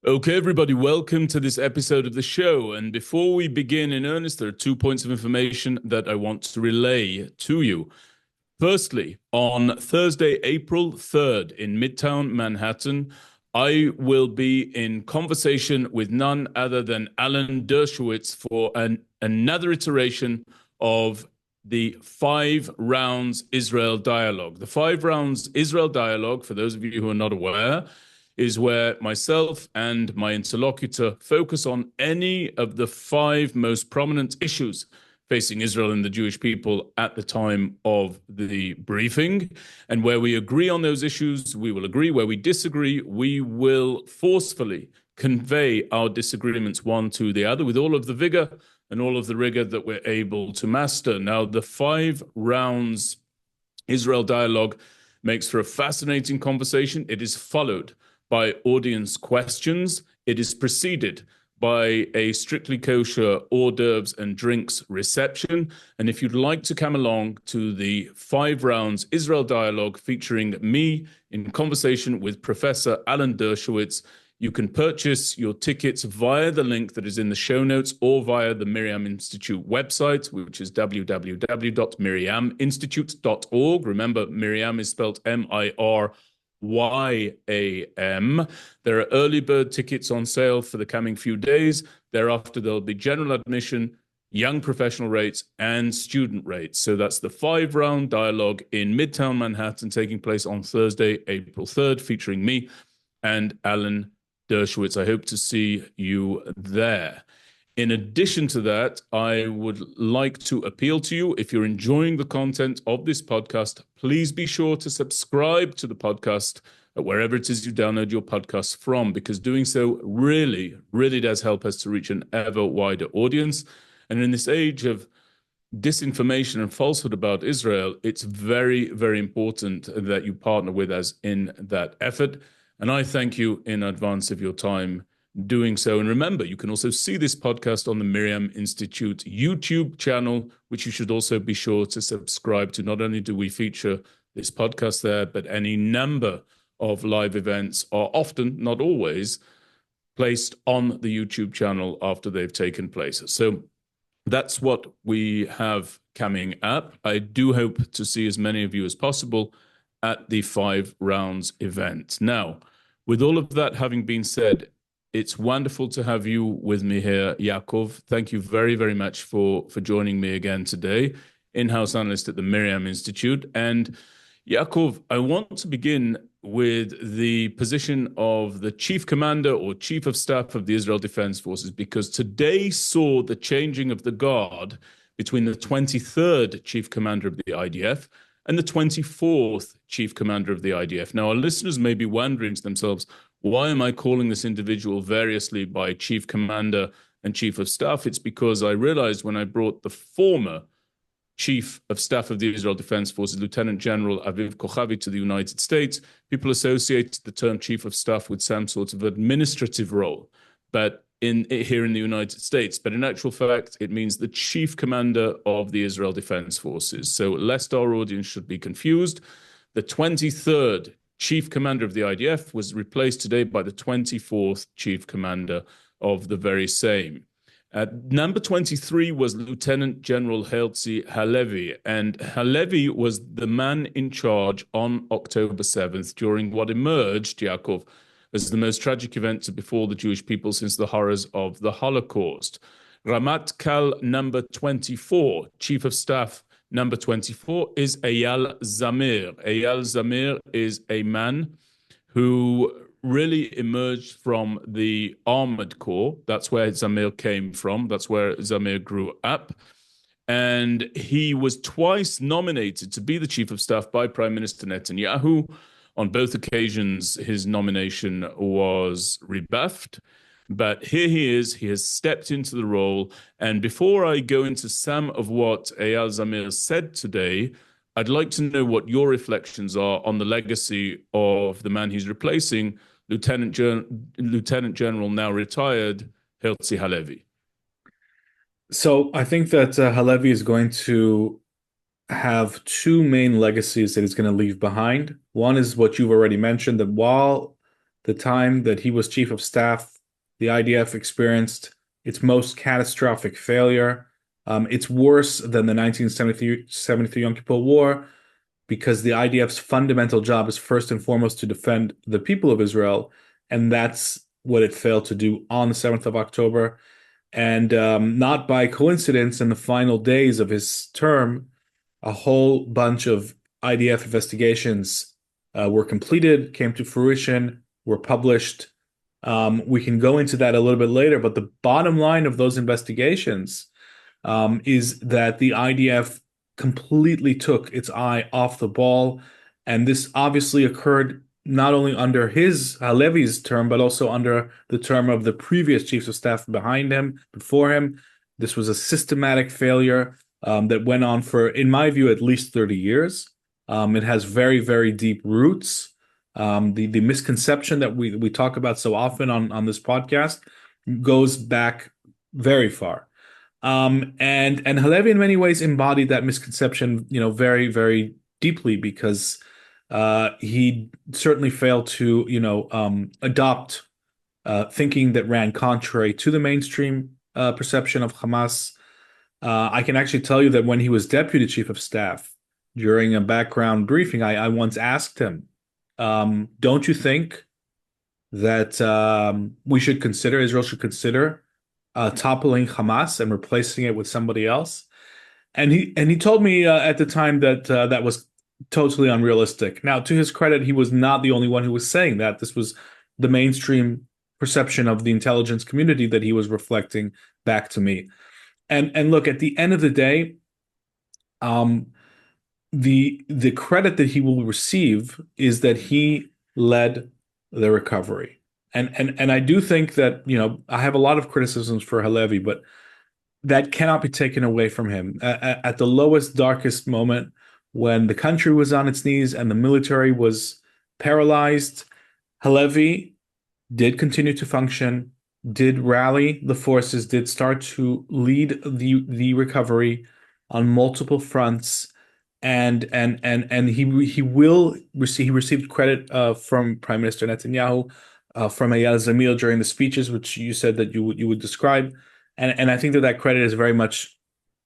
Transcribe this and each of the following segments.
Okay, everybody, welcome to this episode of the show. And before we begin in earnest, there are 2 points of information that I want to relay to you. Firstly, on Thursday, April 3rd, in Midtown Manhattan, I will be in conversation with none other than Alan Dershowitz for another iteration of the 5 rounds Israel dialogue. The 5 rounds Israel dialogue, for those of you who are not aware, is where myself and my interlocutor focus on any of the 5 most prominent issues facing Israel and the Jewish people at the time of the briefing. And where we agree on those issues, we will agree. Where we disagree, we will forcefully convey our disagreements one to the other with all of the vigor and all of the rigor that we're able to master. Now, the 5 rounds Israel dialogue makes for a fascinating conversation. It is followed by audience questions. It is preceded by a strictly kosher hors d'oeuvres and drinks reception. And if you'd like to come along to the 5 rounds Israel dialogue featuring me in conversation with Professor Alan Dershowitz, you can purchase your tickets via the link that is in the show notes or via the MirYam Institute website, which is www.miryaminstitute.org. Remember, MirYam is spelled MIRYAM. There are early bird tickets on sale for the coming few days. Thereafter, there'll be general admission, young professional rates, and student rates. So that's the 5 round dialogue in Midtown Manhattan taking place on Thursday, April 3rd, featuring me and Alan Dershowitz. I hope to see you there. In addition to that, I would like to appeal to you. If you're enjoying the content of this podcast, please be sure to subscribe to the podcast wherever it is you download your podcasts from, because doing so really, really does help us to reach an ever wider audience. And in this age of disinformation and falsehood about Israel, it's very, very important that you partner with us in that effort. And I thank you in advance of your time doing so. And remember, you can also see this podcast on the MirYam Institute YouTube channel, which you should also be sure to subscribe to. Not only do we feature this podcast there, but any number of live events are often, not always, placed on the YouTube channel after they've taken place. So that's what we have coming up. I do hope to see as many of you as possible at the 5 rounds event. Now, with all of that having been said, it's wonderful to have you with me here, Yaakov. Thank you very, very much for joining me again today, in-house analyst at the MirYam Institute. And Yaakov, I want to begin with the position of the chief commander or chief of staff of the Israel Defense Forces, because today saw the changing of the guard between the 23rd chief commander of the IDF and the 24th chief commander of the IDF. Now, our listeners may be wondering to themselves, why am I calling this individual variously by chief commander and chief of staff? It's because I realized when I brought the former chief of staff of the Israel Defense Forces, Lieutenant General Aviv Kochavi, to the United States, people associated the term chief of staff with some sort of administrative role, but here in the United States. But in actual fact, it means the chief commander of the Israel Defense Forces. So lest our audience should be confused, the 23rd chief commander of the IDF was replaced today by the 24th chief commander of the very same. Number 23 was Lieutenant General Hertzi Halevi, and Halevi was the man in charge on October 7th during what emerged, Yaakov, as the most tragic event to befall the Jewish people since the horrors of the Holocaust. Ramat Kal number 24, Chief of Staff number 24, is Eyal Zamir. Eyal Zamir is a man who really emerged from the Armored Corps. That's where Zamir came from. That's where Zamir grew up. And he was twice nominated to be the Chief of Staff by Prime Minister Netanyahu. On both occasions, his nomination was rebuffed. But here he is. He has stepped into the role. And before I go into some of what Eyal Zamir said today, I'd like to know what your reflections are on the legacy of the man he's replacing, Lieutenant General, now retired, Hertzi Halevi. So I think that Halevi is going to have two main legacies that he's going to leave behind. One is what you've already mentioned, that while the time that he was chief of staff, the IDF experienced its most catastrophic failure. It's worse than the 1973 Yom Kippur War because the IDF's fundamental job is first and foremost to defend the people of Israel, and that's what it failed to do on the 7th of October. And not by coincidence, in the final days of his term, a whole bunch of IDF investigations were completed, came to fruition, were published. We can go into that a little bit later, but the bottom line of those investigations is that the IDF completely took its eye off the ball. And this obviously occurred not only under his Halevi's term, but also under the term of the previous chiefs of staff behind him, before him. This was a systematic failure that went on for, in my view, at least 30 years. It has very, very deep roots. The misconception that we talk about so often on this podcast goes back very far. And Halevi in many ways embodied that misconception, very, very deeply because he certainly failed to, adopt thinking that ran contrary to the mainstream perception of Hamas. I can actually tell you that when he was deputy chief of staff, during a background briefing, I once asked him, don't you think that Israel should consider toppling Hamas and replacing it with somebody else? And he told me at the time that that was totally unrealistic. Now, to his credit, he was not the only one who was saying that. This was the mainstream perception of the intelligence community that he was reflecting back to me. And look, at the end of the day, the credit that he will receive is that he led the recovery. And I do think that, I have a lot of criticisms for Halevi, but that cannot be taken away from him. At the lowest, darkest moment, when the country was on its knees and the military was paralyzed, Halevi did continue to function, did rally the forces, did start to lead the recovery on multiple fronts. And he received credit from Prime Minister Netanyahu, from Eyal Zamir during the speeches, which you said that you would describe, and I think that credit is very much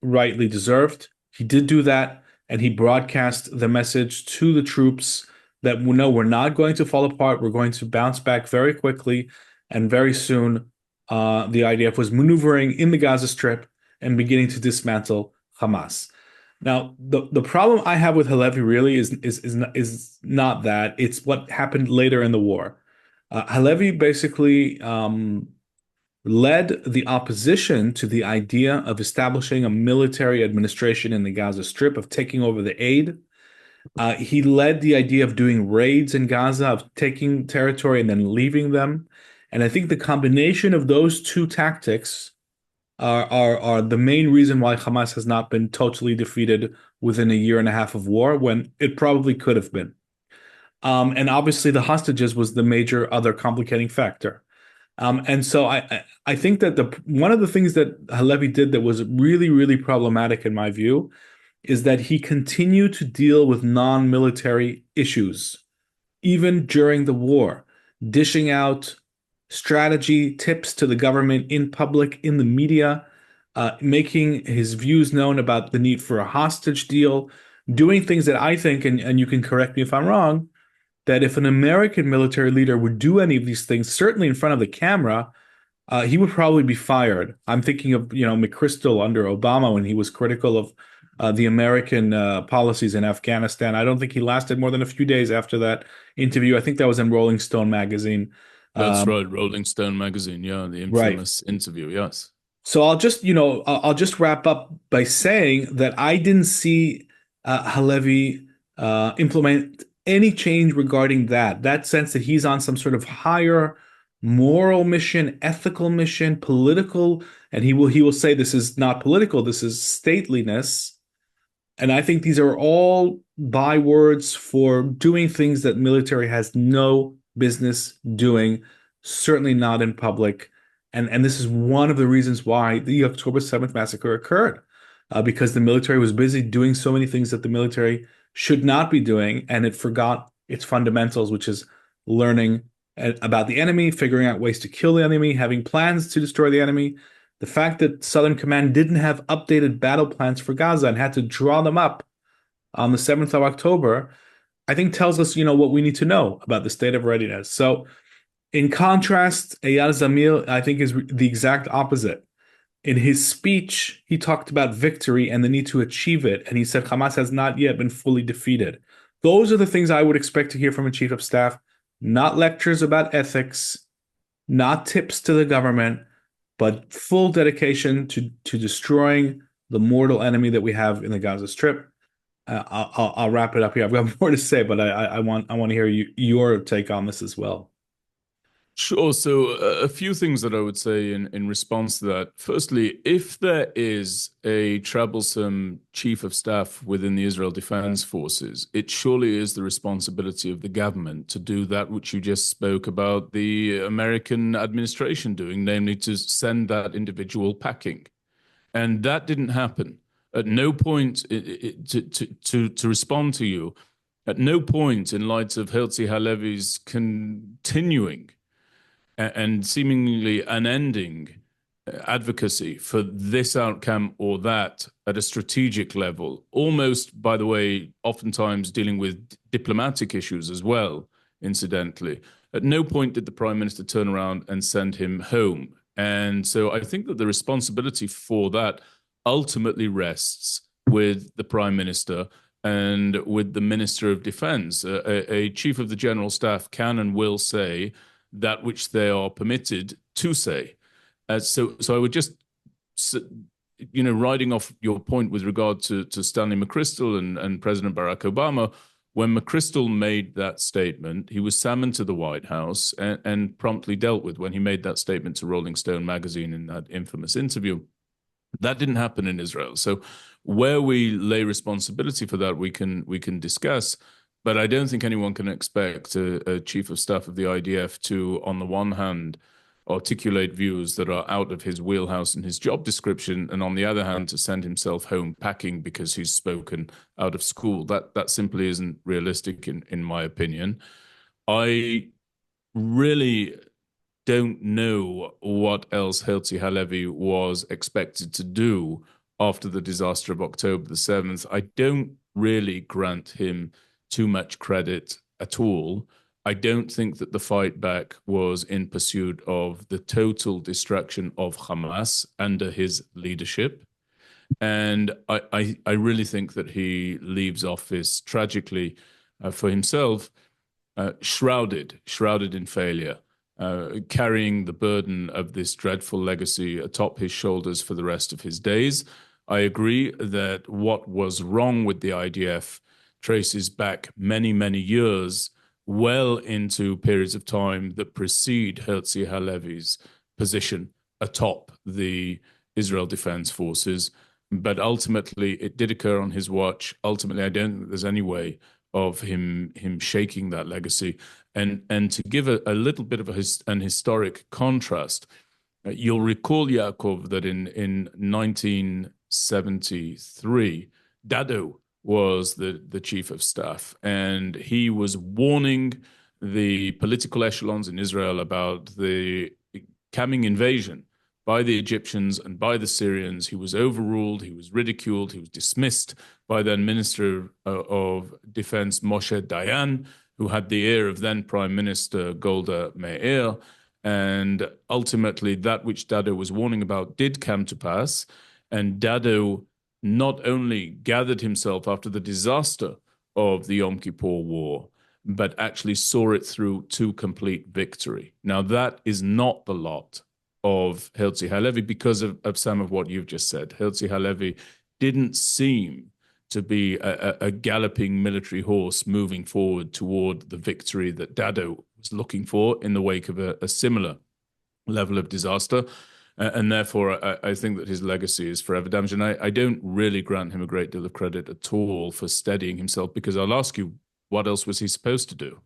rightly deserved. He did do that, and he broadcast the message to the troops that no, we're not going to fall apart. We're going to bounce back very quickly, and very soon, the IDF was maneuvering in the Gaza Strip and beginning to dismantle Hamas. Now, the problem I have with Halevi really is not that. It's what happened later in the war. Halevi basically led the opposition to the idea of establishing a military administration in the Gaza Strip, of taking over the aid. He led the idea of doing raids in Gaza, of taking territory and then leaving them. And I think the combination of those two tactics are the main reason why Hamas has not been totally defeated within a year and a half of war, when it probably could have been. And obviously the hostages was the major other complicating factor. And so I think that one of the things that Halevi did that was really, really problematic in my view is that he continued to deal with non-military issues, even during the war, dishing out strategy tips to the government in public, in the media, making his views known about the need for a hostage deal, doing things that I think, and you can correct me if I'm wrong, that if an American military leader would do any of these things, certainly in front of the camera, he would probably be fired. I'm thinking of, McChrystal under Obama when he was critical of the American policies in Afghanistan. I don't think he lasted more than a few days after that interview. I think that was in Rolling Stone magazine. That's right, Rolling Stone magazine. Yeah, the infamous interview. Yes. So I'll just wrap up by saying that I didn't see Halevi implement any change regarding that sense that he's on some sort of higher moral mission, ethical mission, political, and he will say this is not political, this is stateliness. And I think these are all bywords for doing things that military has no business doing, certainly not in public. And this is one of the reasons why the October 7th massacre occurred, because the military was busy doing so many things that the military should not be doing, and it forgot its fundamentals, which is learning about the enemy, figuring out ways to kill the enemy, having plans to destroy the enemy. The fact that Southern Command didn't have updated battle plans for Gaza and had to draw them up on the 7th of October, I think tells us, what we need to know about the state of readiness. So, in contrast, Eyal Zamir, I think, is the exact opposite. In his speech, he talked about victory and the need to achieve it, and he said Hamas has not yet been fully defeated. Those are the things I would expect to hear from a chief of staff, not lectures about ethics, not tips to the government, but full dedication to destroying the mortal enemy that we have in the Gaza Strip. I'll wrap it up here. I've got more to say, but I want to hear your take on this as well. Sure. So, a few things that I would say in response to that. Firstly, if there is a troublesome chief of staff within the Israel Defense Forces, it surely is the responsibility of the government to do that which you just spoke about the American administration doing, namely to send that individual packing. And that didn't happen. At no point to respond to you, at no point in light of Hertzi Halevi's continuing and seemingly unending advocacy for this outcome or that at a strategic level, almost, by the way, oftentimes dealing with diplomatic issues as well, incidentally. At no point did the Prime Minister turn around and send him home. And so I think that the responsibility for that ultimately rests with the Prime Minister and with the Minister of Defense. A Chief of the General Staff can and will say that which they are permitted to say. So I would just, riding off your point with regard to Stanley McChrystal and President Barack Obama, when McChrystal made that statement, he was summoned to the White House and promptly dealt with when he made that statement to Rolling Stone magazine in that infamous interview. That didn't happen in Israel. So where we lay responsibility for that, we can discuss. But I don't think anyone can expect a chief of staff of the IDF to, on the one hand, articulate views that are out of his wheelhouse and his job description, and on the other hand, to send himself home packing because he's spoken out of school. That simply isn't realistic, in my opinion. I really don't know what else Hertzi Halevi was expected to do after the disaster of October the 7th. I don't really grant him too much credit at all. I don't think that the fight back was in pursuit of the total destruction of Hamas under his leadership. And I really think that he leaves office tragically for himself, shrouded in failure, carrying the burden of this dreadful legacy atop his shoulders for the rest of his days. I agree that what was wrong with the IDF traces back many, many years, well into periods of time that precede Hertzi Halevi's position atop the Israel Defense Forces. But ultimately, it did occur on his watch. Ultimately, I don't think there's any way of him shaking that legacy. And to give a little bit of an historic contrast, you'll recall, Yaakov, that in 1973, Dado was the chief of staff, and he was warning the political echelons in Israel about the coming invasion by the Egyptians and by the Syrians. He was overruled, he was ridiculed, he was dismissed by then Minister of Defense Moshe Dayan, who had the ear of then Prime Minister Golda Meir. And ultimately, that which Dado was warning about did come to pass, and Dado not only gathered himself after the disaster of the Yom Kippur War, but actually saw it through to complete victory. Now, that is not the lot of Hertzi Halevi because of some of what you've just said. Hertzi Halevi didn't seem to be a galloping military horse moving forward toward the victory that Dado was looking for in the wake of a similar level of disaster. And therefore, I think that his legacy is forever damaged. And I don't really grant him a great deal of credit at all for steadying himself, because I'll ask you, what else was he supposed to do?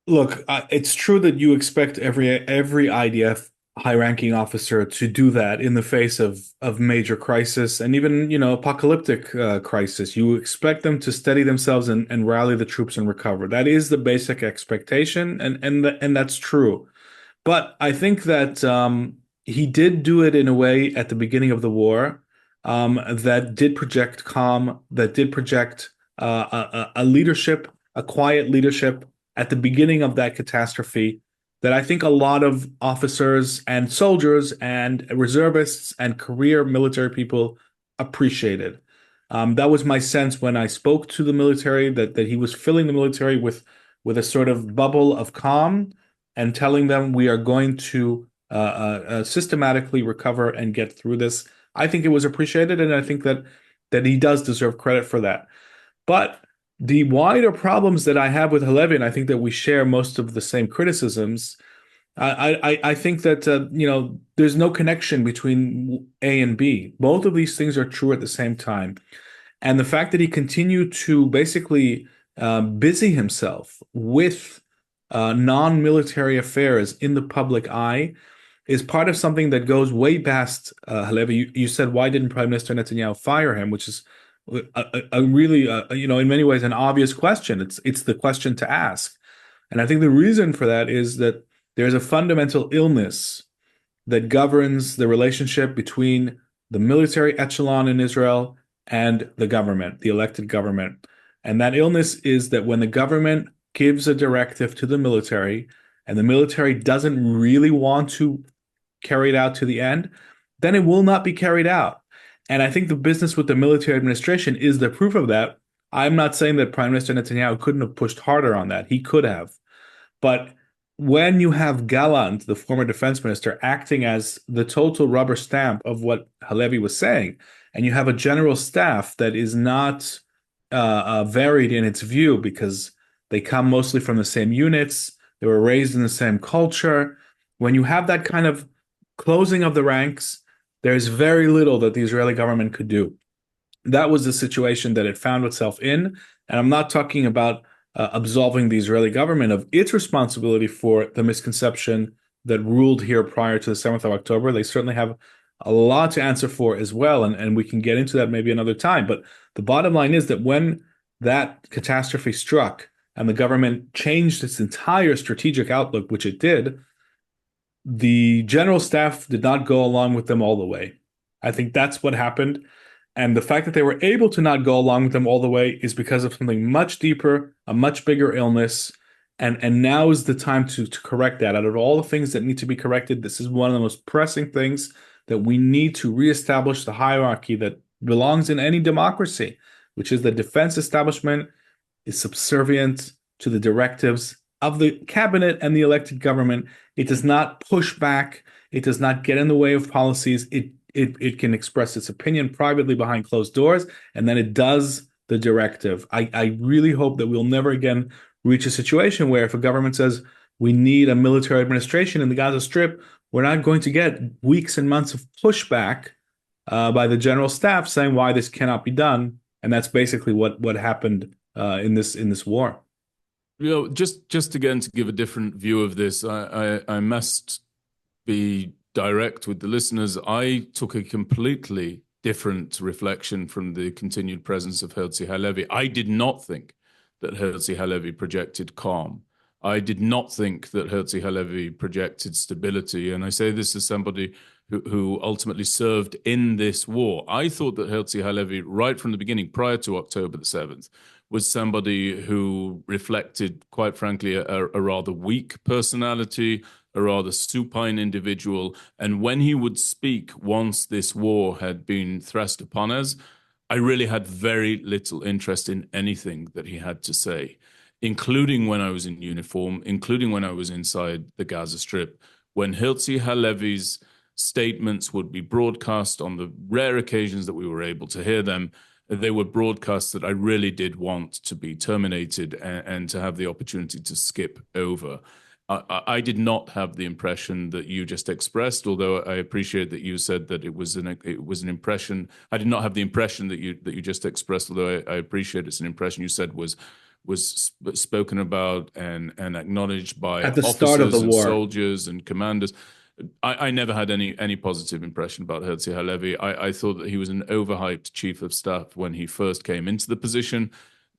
Look, it's true that you expect every IDF high-ranking officer to do that in the face of major crisis and even, apocalyptic crisis. You expect them to steady themselves and rally the troops and recover. That is the basic expectation, and that's true. But I think that he did do it in a way at the beginning of the war that did project calm, that did project a leadership, a quiet leadership at the beginning of that catastrophe that I think a lot of officers and soldiers and reservists and career military people appreciated. That was my sense when I spoke to the military, that he was filling the military with a sort of bubble of calm and telling them we are going to systematically recover and get through this. I think it was appreciated, and I think that he does deserve credit for that. But the wider problems that I have with Halevi, and I think that we share most of the same criticisms. I think that there's no connection between A and B. Both of these things are true at the same time, and the fact that he continued to basically busy himself with non-military affairs in the public eye is part of something that goes way past Halevi. You said, why didn't Prime Minister Netanyahu fire him? Which is a really, in many ways, an obvious question. It's the question to ask. And I think the reason for that is that there's a fundamental illness that governs the relationship between the military echelon in Israel and the government, the elected government. And that illness is that when the government gives a directive to the military and the military doesn't really want to carry it out to the end, then it will not be carried out. And I think the business with the military administration is the proof of that. I'm not saying that Prime Minister Netanyahu couldn't have pushed harder on that. He could have. But when you have Gallant, the former defense minister, acting as the total rubber stamp of what Halevi was saying, and you have a general staff that is not varied in its view because they come mostly from the same units, they were raised in the same culture. When you have that kind of closing of the ranks, there's very little that the Israeli government could do. That was the situation that it found itself in. And I'm not talking about absolving the Israeli government of its responsibility for the misconception that ruled here prior to the 7th of October. They certainly have a lot to answer for as well. And we can get into that maybe another time. But the bottom line is that when that catastrophe struck and the government changed its entire strategic outlook, which it did, the general staff did not go along with them all the way. I think that's what happened. And the fact that they were able to not go along with them all the way is because of something much deeper, a much bigger illness. And now is the time to correct that. Out of all the things that need to be corrected, this is one of the most pressing things that we need to reestablish the hierarchy that belongs in any democracy, which is the defense establishment is subservient to the directives of the cabinet and the elected government. It does not push back. It does not get in the way of policies. It can express its opinion privately behind closed doors, and then it does the directive. I really hope that we'll never again reach a situation where if a government says we need a military administration in the Gaza Strip, we're not going to get weeks and months of pushback by the general staff saying why this cannot be done. And that's basically what happened in this war. Just again to give a different view of this, I must be direct with the listeners. I took a completely different reflection from the continued presence of Hertzi Halevi. I did not think that Hertzi Halevi projected calm. I did not think that Hertzi Halevi projected stability. And I say this as somebody who ultimately served in this war. I thought that Hertzi Halevi, right from the beginning, prior to October the 7th, was somebody who reflected, quite frankly, a rather weak personality, a rather supine individual. And when he would speak once this war had been thrust upon us, I really had very little interest in anything that he had to say, including when I was in uniform, including when I was inside the Gaza Strip. When Hertzi Halevi's statements would be broadcast on the rare occasions that we were able to hear them, they were broadcasts that I really did want to be terminated and to have the opportunity to skip over. I did not have the impression that you just expressed, although I appreciate that you said that it was an impression. I did not have the impression that you just expressed, although I appreciate it's an impression you said was spoken about and acknowledged by At the start of officers the and war. soldiers and commanders. I never had any positive impression about Hertzi Halevi. I thought that he was an overhyped chief of staff when he first came into the position.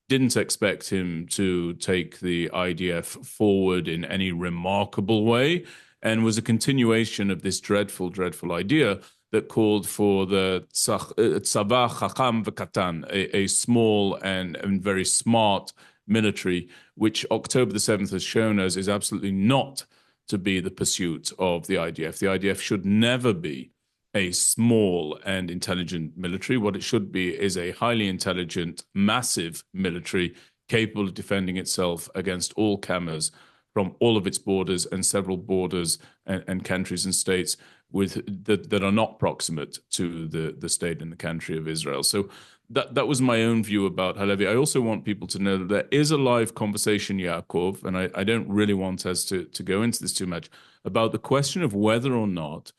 Didn't expect him to take the IDF forward in any remarkable way, and was a continuation of this dreadful, dreadful idea that called for the tzava chacham v'katan, a small and very smart military, which October the 7th has shown us is absolutely not to be the pursuit of the IDF. The IDF should never be a small and intelligent military. What it should be is a highly intelligent, massive military capable of defending itself against all comers from all of its borders and several borders and countries and states that are not proximate to the state and the country of Israel. So that was my own view about Halevi. I also want people to know that there is a live conversation, Yaakov, and I don't really want us to go into this too much, about the question of whether or not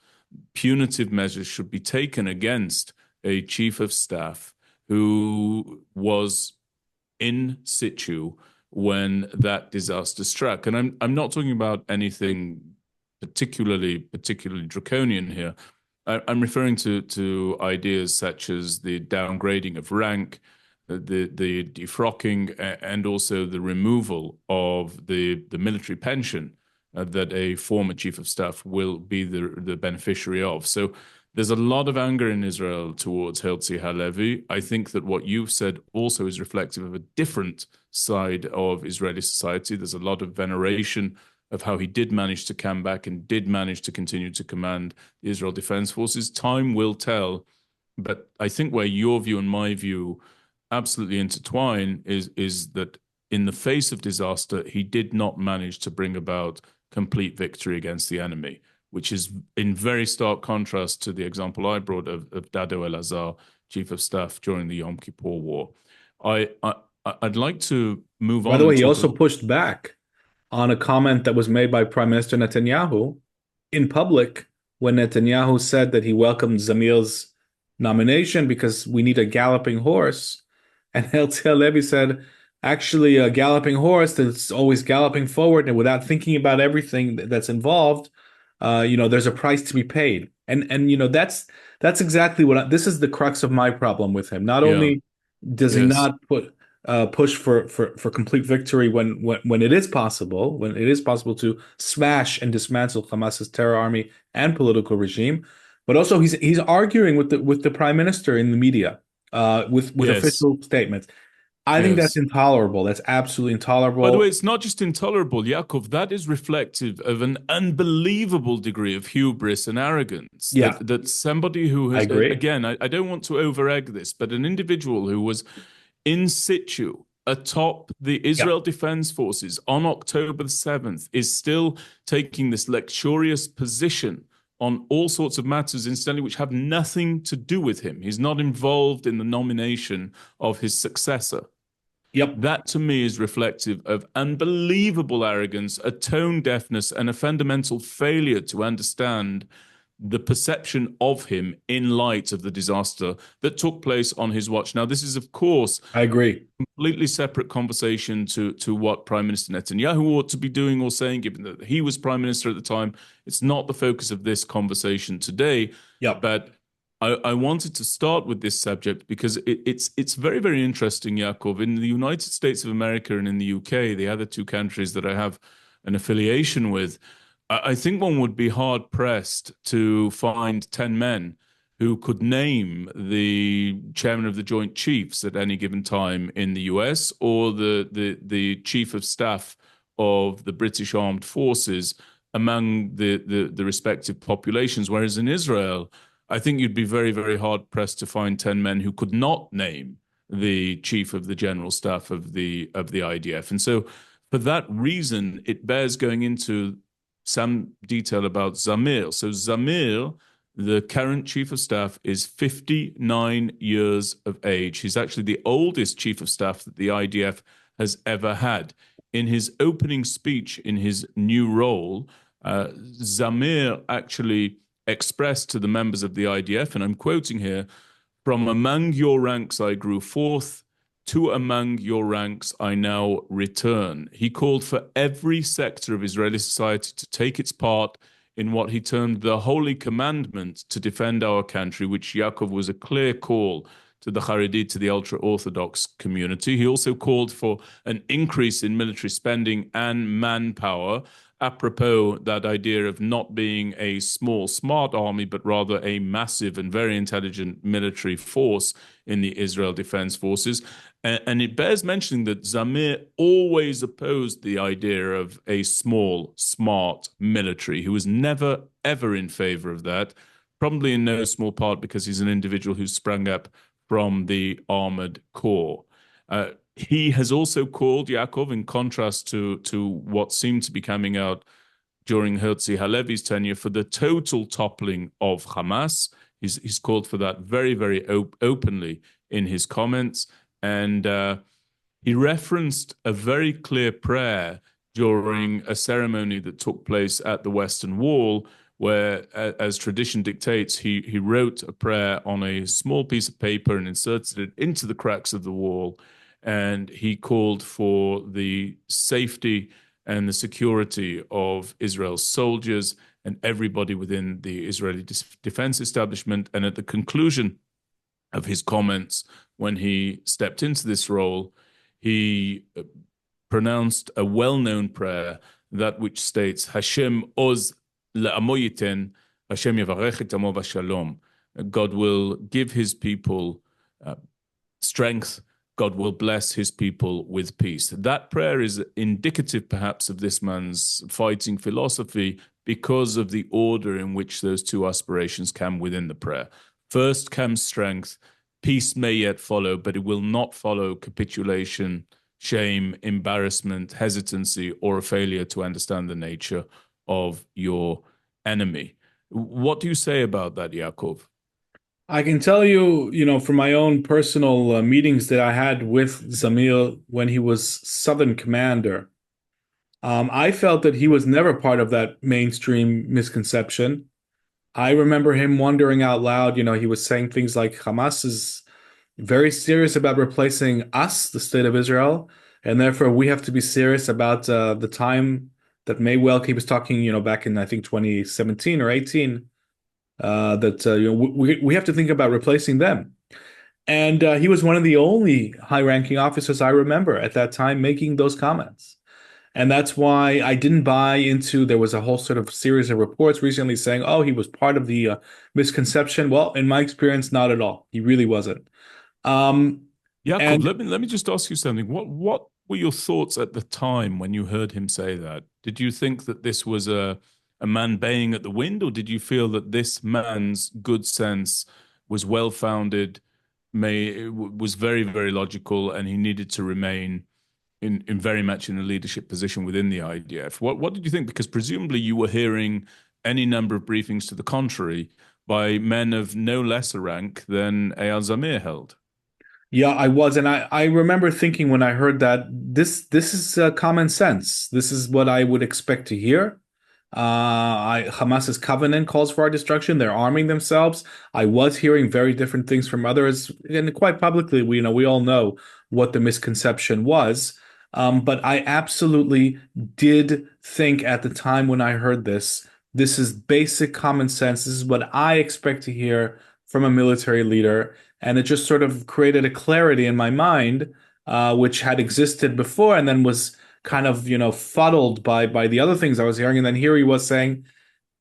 punitive measures should be taken against a chief of staff who was in situ when that disaster struck. And I'm not talking about anything particularly draconian here. I'm referring to ideas such as the downgrading of rank, the defrocking, and also the removal of the military pension that a former chief of staff will be the beneficiary of. So there's a lot of anger in Israel towards Hertzi Halevi. I think that what you've said also is reflective of a different side of Israeli society. There's a lot of veneration of how he did manage to come back and did manage to continue to command the Israel Defense Forces. Time will tell, but I think where your view and my view absolutely intertwine is that in the face of disaster, he did not manage to bring about complete victory against the enemy, which is in very stark contrast to the example I brought of Dado Elazar, chief of staff during the Yom Kippur War. I'd like to move on. By the way, he also pushed back on a comment that was made by Prime Minister Netanyahu in public when Netanyahu said that he welcomed Zamir's nomination because we need a galloping horse. And Hertzi Halevi said, actually, a galloping horse that's always galloping forward and without thinking about everything that's involved, there's a price to be paid. And that's exactly this is the crux of my problem with him. Not only does he not push for complete victory when it is possible, to smash and dismantle Hamas's terror army and political regime, but also he's arguing with the prime minister in the media, with official statements. I think that's intolerable. That's absolutely intolerable. By the way, it's not just intolerable, Yaakov. That is reflective of an unbelievable degree of hubris and arrogance. Yeah. That somebody who has, I agree. Again, I don't want to over-egg this, but an individual who was in situ atop the Israel Defense Forces on October the 7th is still taking this luxurious position on all sorts of matters, incidentally, which have nothing to do with him. He's not involved in the nomination of his successor. Yep. That, to me, is reflective of unbelievable arrogance, a tone deafness, and a fundamental failure to understand the perception of him in light of the disaster that took place on his watch. Now, this is, of course, I agree, completely separate conversation to what Prime Minister Netanyahu ought to be doing or saying, given that he was Prime Minister at the time. It's not the focus of this conversation today. Yeah. But I wanted to start with this subject because it's very, very interesting, Yaakov. In the United States of America and in the UK, the other two countries that I have an affiliation with, I think one would be hard-pressed to find 10 men who could name the chairman of the Joint Chiefs at any given time in the US or the chief of staff of the British Armed Forces among the respective populations. Whereas in Israel, I think you'd be very, very hard-pressed to find 10 men who could not name the chief of the general staff of the IDF. And so for that reason, it bears going into some detail about Zamir. So Zamir, the current chief of staff, is 59 years of age. He's actually the oldest chief of staff that the IDF has ever had. In his opening speech in his new role, Zamir actually expressed to the members of the IDF, and I'm quoting here, "From among your ranks I grew forth, to among your ranks I now return." He called for every sector of Israeli society to take its part in what he termed the holy commandment to defend our country, which Yaakov was a clear call to the Haredi, to the ultra-Orthodox community. He also called for an increase in military spending and manpower, apropos that idea of not being a small, smart army, but rather a massive and very intelligent military force in the Israel Defense Forces. And it bears mentioning that Zamir always opposed the idea of a small, smart military. He was never, ever in favor of that, probably in no small part because he's an individual who sprang up from the armored corps. He has also called, Yaakov, in contrast to what seemed to be coming out during Hertzi Halevi's tenure, for the total toppling of Hamas. He's called for that very, very openly in his comments. And he referenced a very clear prayer during a ceremony that took place at the Western Wall, where, as tradition dictates, he wrote a prayer on a small piece of paper and inserted it into the cracks of the wall. And he called for the safety and the security of Israel's soldiers and everybody within the Israeli defense establishment. And at the conclusion of his comments, when he stepped into this role, he pronounced a well-known prayer, that which states, Hashem oz le'amo yiten, Hashem yavarech et amo v'shalom. God will give his people strength. God will bless his people with peace. That prayer is indicative, perhaps, of this man's fighting philosophy because of the order in which those two aspirations come within the prayer. First comes strength. Peace may yet follow, but it will not follow capitulation, shame, embarrassment, hesitancy, or a failure to understand the nature of your enemy. What do you say about that, Yaakov? I can tell you, from my own personal meetings that I had with Zamir when he was Southern Commander, I felt that he was never part of that mainstream misconception. I remember him wondering out loud, he was saying things like Hamas is very serious about replacing us, the state of Israel, and therefore we have to be serious about the time that may well, he was talking, back in, I think, 2017 or 18, that we have to think about replacing them. And he was one of the only high-ranking officers I remember at that time making those comments. And that's why I didn't buy into, there was a whole sort of series of reports recently saying, oh, he was part of the misconception. Well, in my experience, not at all. He really wasn't. Yaakov, And let me just ask you something. What were your thoughts at the time when you heard him say that? Did you think that this was a man baying at the wind, or did you feel that this man's good sense was well-founded, was very, very logical, and he needed to remain in very much in a leadership position within the IDF? What did you think? Because presumably you were hearing any number of briefings to the contrary by men of no lesser rank than Eyal Zamir held. yeah, I was. And I remember thinking when I heard that this is common sense. This is what I would expect to hear. Hamas's covenant calls for our destruction. They're arming themselves. I was hearing very different things from others, and quite publicly, we all know what the misconception was. But I absolutely did think at the time when I heard this is basic common sense. This is what I expect to hear from a military leader. And it just sort of created a clarity in my mind, which had existed before and then was kind of, fuddled by the other things I was hearing. And then here he was saying,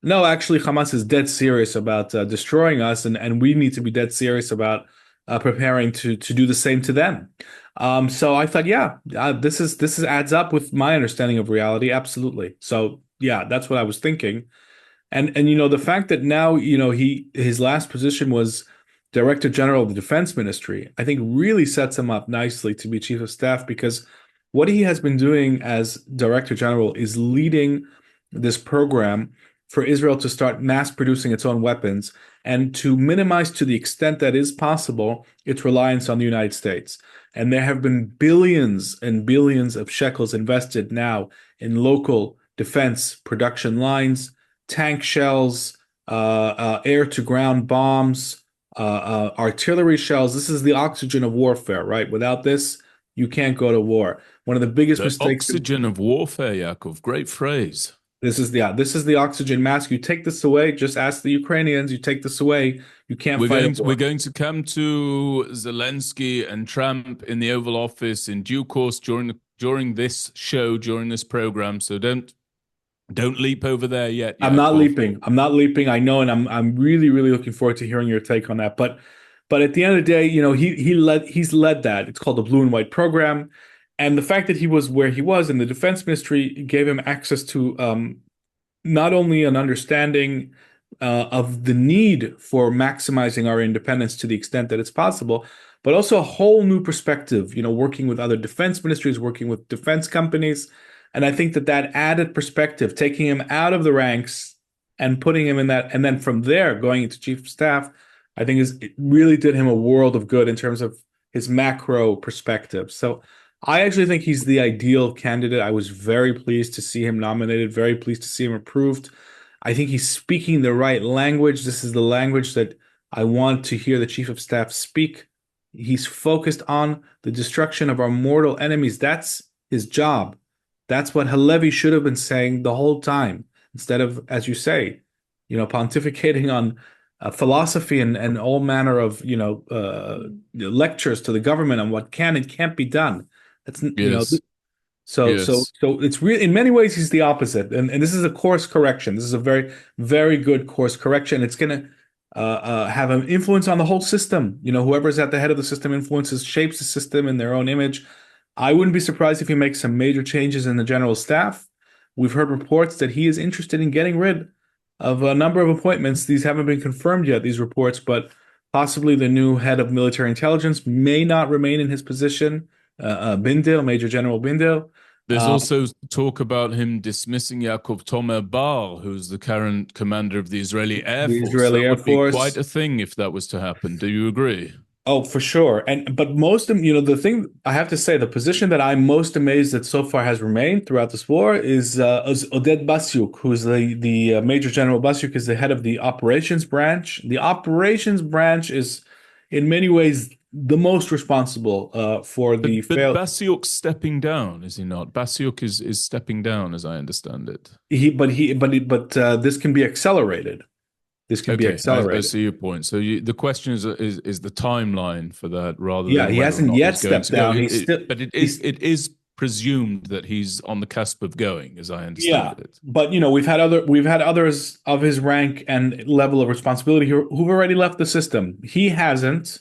no, actually, Hamas is dead serious about destroying us, and we need to be dead serious about preparing to do the same to them. So I thought, yeah, this adds up with my understanding of reality, absolutely. So yeah, that's what I was thinking, and the fact that now his last position was Director General of the Defense Ministry, I think really sets him up nicely to be Chief of Staff, because what he has been doing as Director General is leading this program for Israel to start mass producing its own weapons and to minimize, to the extent that is possible, its reliance on the United States. And there have been billions and billions of shekels invested now in local defense production lines, tank shells, air-to-ground bombs, artillery shells. This is the oxygen of warfare, right? Without this, you can't go to war. One of the biggest The mistakes. oxygen of warfare, Yaakov. Great phrase. This is the oxygen mask. You take this away, just ask the Ukrainians, you take this away, you can't fight a We're war. going to come to Zelensky and Trump in the Oval Office in due course during this show, during this program. So don't leap over there yet, I'm not Yakov. leaping. I'm not leaping. I know, and I'm really, really looking forward to hearing your take on that. But at the end of the day, he's led that. It's called the Blue and White Program. And the fact that he was where he was in the defense ministry gave him access to not only an understanding of the need for maximizing our independence to the extent that it's possible, but also a whole new perspective, working with other defense ministries, working with defense companies. And I think that that added perspective, taking him out of the ranks and putting him in that, and then from there going into chief of staff, I think it really did him a world of good in terms of his macro perspective. So I actually think he's the ideal candidate. I was very pleased to see him nominated, very pleased to see him approved. I think he's speaking the right language. This is the language that I want to hear the chief of staff speak. He's focused on the destruction of our mortal enemies. That's his job. That's what Halevi should have been saying the whole time, instead of, as you say, pontificating on philosophy and all manner of, lectures to the government on what can and can't be done. That's, Yes, yes. so it's really, in many ways, he's the opposite. And this is a course correction. This is a very, very good course correction. It's going to have an influence on the whole system. Whoever's at the head of the system influences, shapes the system in their own image. I wouldn't be surprised if he makes some major changes in the general staff. We've heard reports that he is interested in getting rid of a number of appointments. These haven't been confirmed yet, these reports, but possibly the new head of military intelligence may not remain in his position, Bindel, Major General Bindel. There's also talk about him dismissing Yaakov Tomer Bar, who's the current commander of the Israeli Air The Force. Israeli That Air would be quite Force. a thing if that was to happen. Do you agree? Oh, for sure. But most of, the thing I have to say, the position that I'm most amazed that so far has remained throughout this war is Oded Basyuk, who's the Major General Basyuk is the head of the operations branch. The operations branch is in many ways the most responsible for the But fail. Basiuk's stepping down, is he not? Basiuk is stepping down, as I understand it. This can be accelerated. This can be Okay, I accelerated. see your point. So the question is the timeline for that rather Yeah, than he whether or hasn't not yet he's going stepped to go. down. But He's it is presumed that he's on the cusp of going, as I understand Yeah, it. but we've had others of his rank and level of responsibility who've already left the system. He hasn't,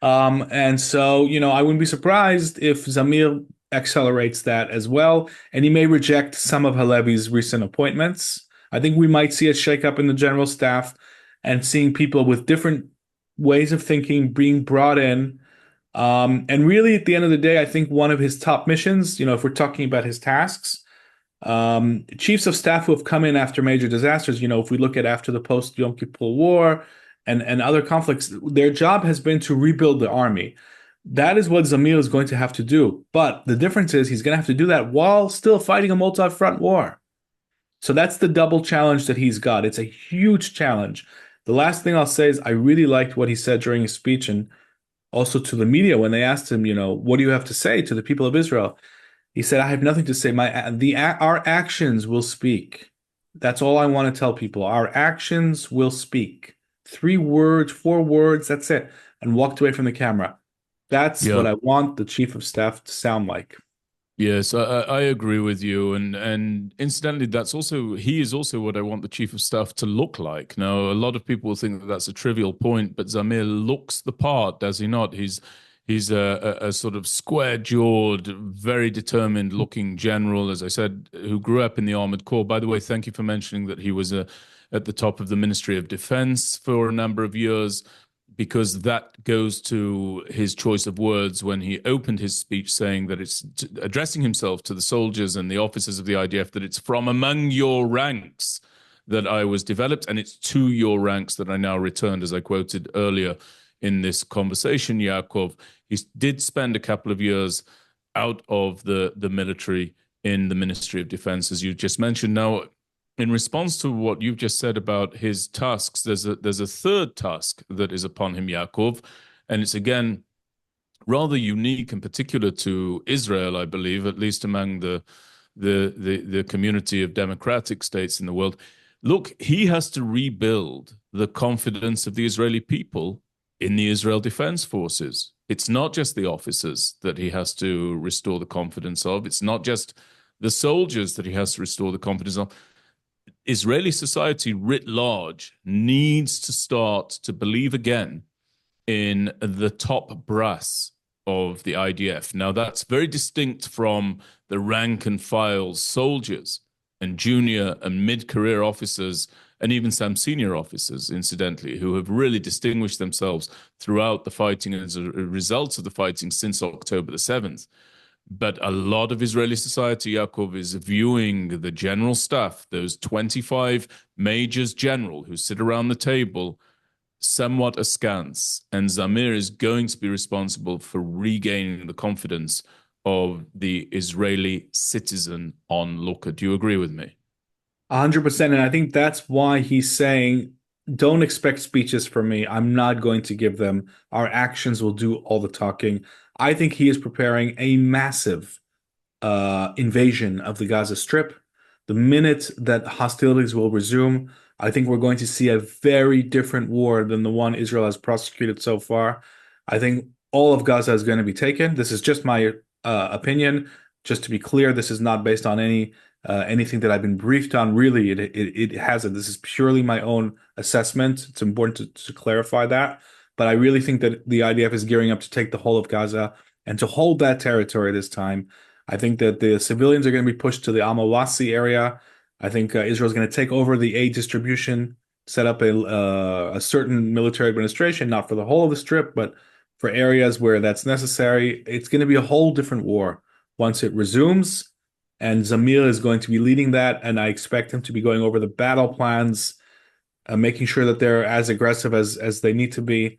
and so I wouldn't be surprised if Zamir accelerates that as well, and he may reject some of Halevi's recent appointments. I think we might see a shakeup in the general staff and seeing people with different ways of thinking being brought in. And really, at the end of the day, I think one of his top missions, if we're talking about his tasks, chiefs of staff who have come in after major disasters, if we look at after the post Yom Kippur War and other conflicts, their job has been to rebuild the army. That is what Zamir is going to have to do. But the difference is he's going to have to do that while still fighting a multi-front war. So that's the double challenge that he's got. It's a huge challenge. The last thing I'll say is I really liked what he said during his speech and also to the media when they asked him, what do you have to say to the people of Israel? He said, I have nothing to say. Our actions will speak. That's all I want to tell people. Our actions will speak. 3 words, 4 words, that's it. And walked away from the camera. That's what Yeah. I want the chief of staff to sound like. Yes, I agree with you, and incidentally, he is also what I want the chief of staff to look like. Now, a lot of people think that that's a trivial point, but Zamir looks the part, does he not? He's a sort of square-jawed, very determined-looking general, as I said, who grew up in the Armored Corps. By the way, thank you for mentioning that he was at the top of the Ministry of Defense for a number of years, because that goes to his choice of words when he opened his speech, saying that it's addressing himself to the soldiers and the officers of the IDF, that it's from among your ranks that I was developed, and it's to your ranks that I now returned, as I quoted earlier in this conversation, Yaakov. He did spend a couple of years out of the military in the Ministry of Defense, as you just mentioned. Now, in response to what you've just said about his tasks, there's a third task that is upon him, Yaakov, and it's again rather unique and particular to Israel, I believe, at least among the the community of democratic states in the world. Look, he has to rebuild the confidence of the Israeli people in the Israel Defense Forces. It's not just the officers that he has to restore the confidence of. It's not just the soldiers that he has to restore the confidence of. Israeli society writ large needs to start to believe again in the top brass of the IDF. Now, that's very distinct from the rank and file soldiers and junior and mid-career officers, and even some senior officers, incidentally, who have really distinguished themselves throughout the fighting as a result of the fighting since October the 7th. But a lot of Israeli society, Yaakov, is viewing the general staff, those 25 majors general who sit around the table, somewhat askance. And Zamir is going to be responsible for regaining the confidence of the Israeli citizen onlooker. Do you agree with me? 100%. And I think that's why he's saying, don't expect speeches from me. I'm not going to give them. Our actions will do all the talking. I think he is preparing a massive invasion of the Gaza Strip. The minute that hostilities will resume, I think we're going to see a very different war than the one Israel has prosecuted so far. I think all of Gaza is going to be taken. This is just my opinion. Just to be clear, this is not based on anything that I've been briefed on. Really, it hasn't. This is purely my own assessment. It's important to clarify that. But I really think that the IDF is gearing up to take the whole of Gaza and to hold that territory this time. I think that the civilians are going to be pushed to the Al-Mawasi area. I think Israel is going to take over the aid distribution, set up a certain military administration, not for the whole of the Strip, but for areas where that's necessary. It's going to be a whole different war once it resumes. And Zamir is going to be leading that. And I expect him to be going over the battle plans, making sure that they're as aggressive as they need to be.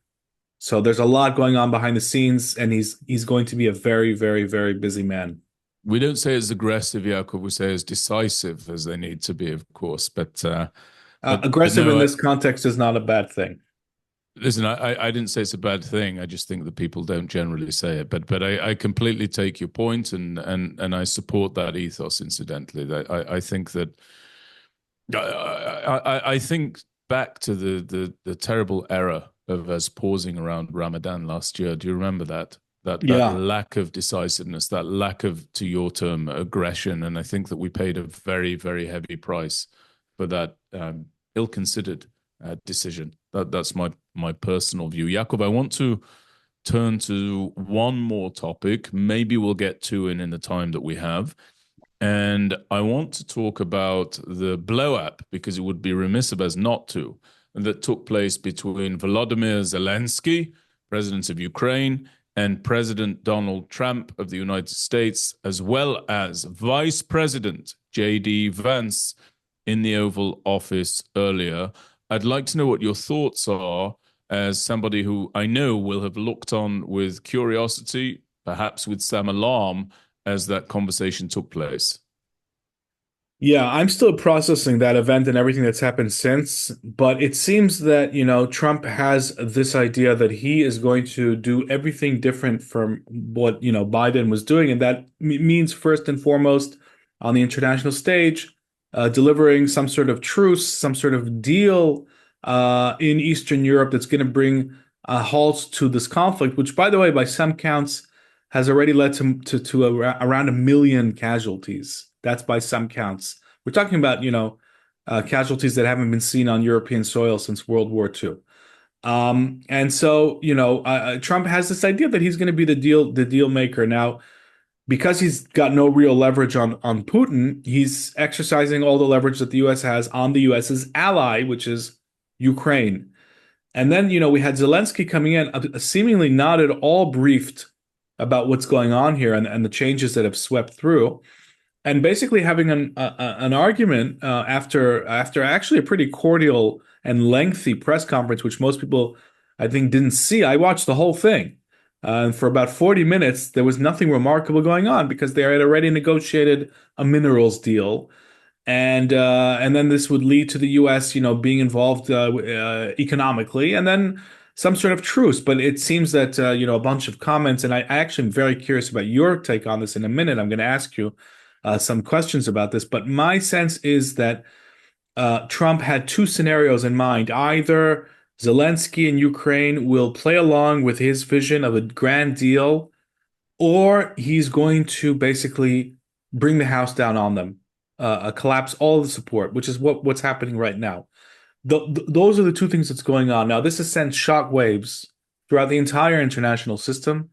So there's a lot going on behind the scenes, and he's going to be a very, very, very busy man. We don't say as aggressive, Yaakov. We say as decisive as they need to be, of course. But aggressive no, in this context is not a bad thing. Listen, I didn't say it's a bad thing. I just think that people don't generally say it. But I completely take your point, and I support that ethos. Incidentally, I think that I think back to the terrible error of us pausing around Ramadan last year. Do you remember that? That lack of decisiveness, that lack of, to your term, aggression. And I think that we paid a very, very heavy price for that ill-considered decision. That's my personal view. Yaakov, I want to turn to one more topic. Maybe we'll get two in the time that we have. And I want to talk about the blow-up, because it would be remiss of us not to, that took place between Volodymyr Zelensky, president of Ukraine, and President Donald Trump of the United States, as well as Vice President J.D. Vance in the Oval Office earlier. I'd like to know what your thoughts are as somebody who I know will have looked on with curiosity, perhaps with some alarm, as that conversation took place. Yeah, I'm still processing that event and everything that's happened since, but it seems that, Trump has this idea that he is going to do everything different from what, Biden was doing. And that means, first and foremost, on the international stage, delivering some sort of truce, some sort of deal in Eastern Europe that's going to bring a halt to this conflict, which, by the way, by some counts, has already led to around 1 million casualties. That's by some counts. We're talking about, casualties that haven't been seen on European soil since World War II. And so, Trump has this idea that he's going to be the deal maker. Now, because he's got no real leverage on Putin, he's exercising all the leverage that the U.S. has on the U.S.'s ally, which is Ukraine. And then, we had Zelensky coming in, seemingly not at all briefed about what's going on here and the changes that have swept through. And basically having an argument after actually a pretty cordial and lengthy press conference, which most people, I think, didn't see. I watched the whole thing. And for about 40 minutes, there was nothing remarkable going on because they had already negotiated a minerals deal. And then this would lead to the U.S., being involved economically, and then some sort of truce. But it seems that, a bunch of comments, and I actually am very curious about your take on this in a minute. I'm going to ask you. some questions about this. But my sense is that Trump had two scenarios in mind. Either Zelensky in Ukraine will play along with his vision of a grand deal, or he's going to basically bring the house down on them, collapse all of the support, which is what's happening right now. Those are the two things that's going on now. This has sent shockwaves throughout the entire international system.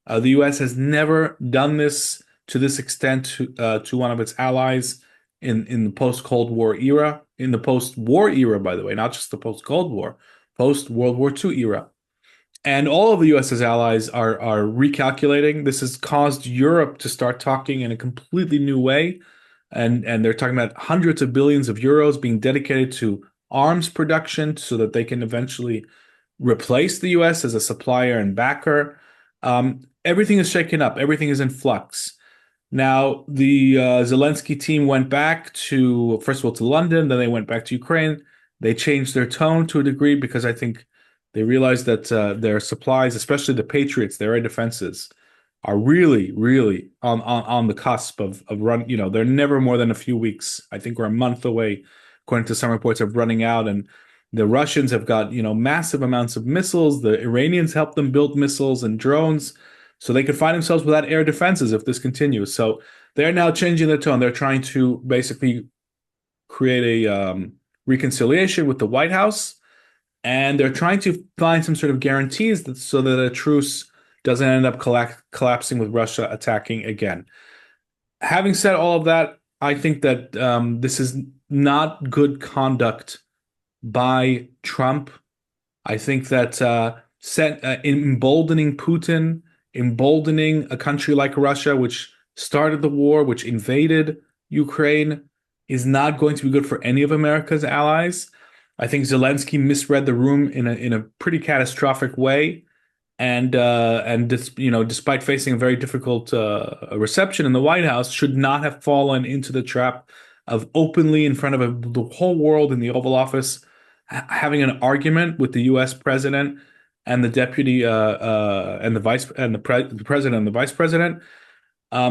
The U.S. has never done this to this extent to one of its allies in the post-Cold War era, in the post-war era, by the way, not just the post-Cold War, post-World War II era. And all of the US's allies are recalculating. This has caused Europe to start talking in a completely new way. And they're talking about hundreds of billions of euros being dedicated to arms production so that they can eventually replace the US as a supplier and backer. Everything is shaken up. Everything is in flux. Now, the Zelensky team went back to, first of all, to London, then they went back to Ukraine. They changed their tone to a degree because I think they realized that their supplies, especially the Patriots, their air defenses, are really, really on the cusp of run. You know, they're never more than a few weeks. I think we're a month away, according to some reports, of running out. And the Russians have got, massive amounts of missiles. The Iranians helped them build missiles and drones, so they could find themselves without air defenses if this continues. So they're now changing their tone. They're trying to basically create a reconciliation with the White House. And they're trying to find some sort of guarantees so that a truce doesn't end up collapsing with Russia attacking again. Having said all of that, I think that this is not good conduct by Trump. I think that emboldening Putin, emboldening a country like Russia, which started the war, which invaded Ukraine, is not going to be good for any of America's allies. I think Zelensky misread the room in a pretty catastrophic way, and despite facing a very difficult reception in the White House, should not have fallen into the trap of openly in front of the whole world in the Oval Office having an argument with the U.S. president and the deputy and the president and the vice president.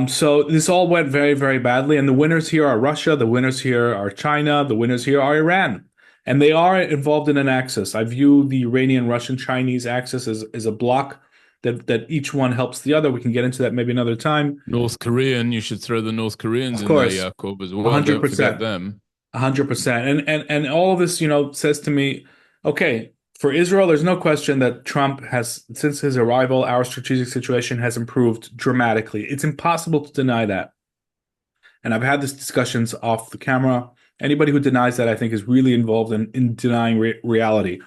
So this all went very, very badly, and the winners here are Russia, the winners here are China, the winners here are Iran. And they are involved in an axis. I view the Iranian, Russian, Chinese axis as a block that each one helps the other. We can get into that maybe another time. North Korean, you should throw the North Koreans Of in there, course, Jakob, as well. 100%. Don't forget them. 100%. And all of this, says to me, okay, for Israel, there's no question that Trump has, since his arrival, our strategic situation has improved dramatically. It's impossible to deny that. And I've had these discussions off the camera. Anybody who denies that, I think, is really involved in denying reality.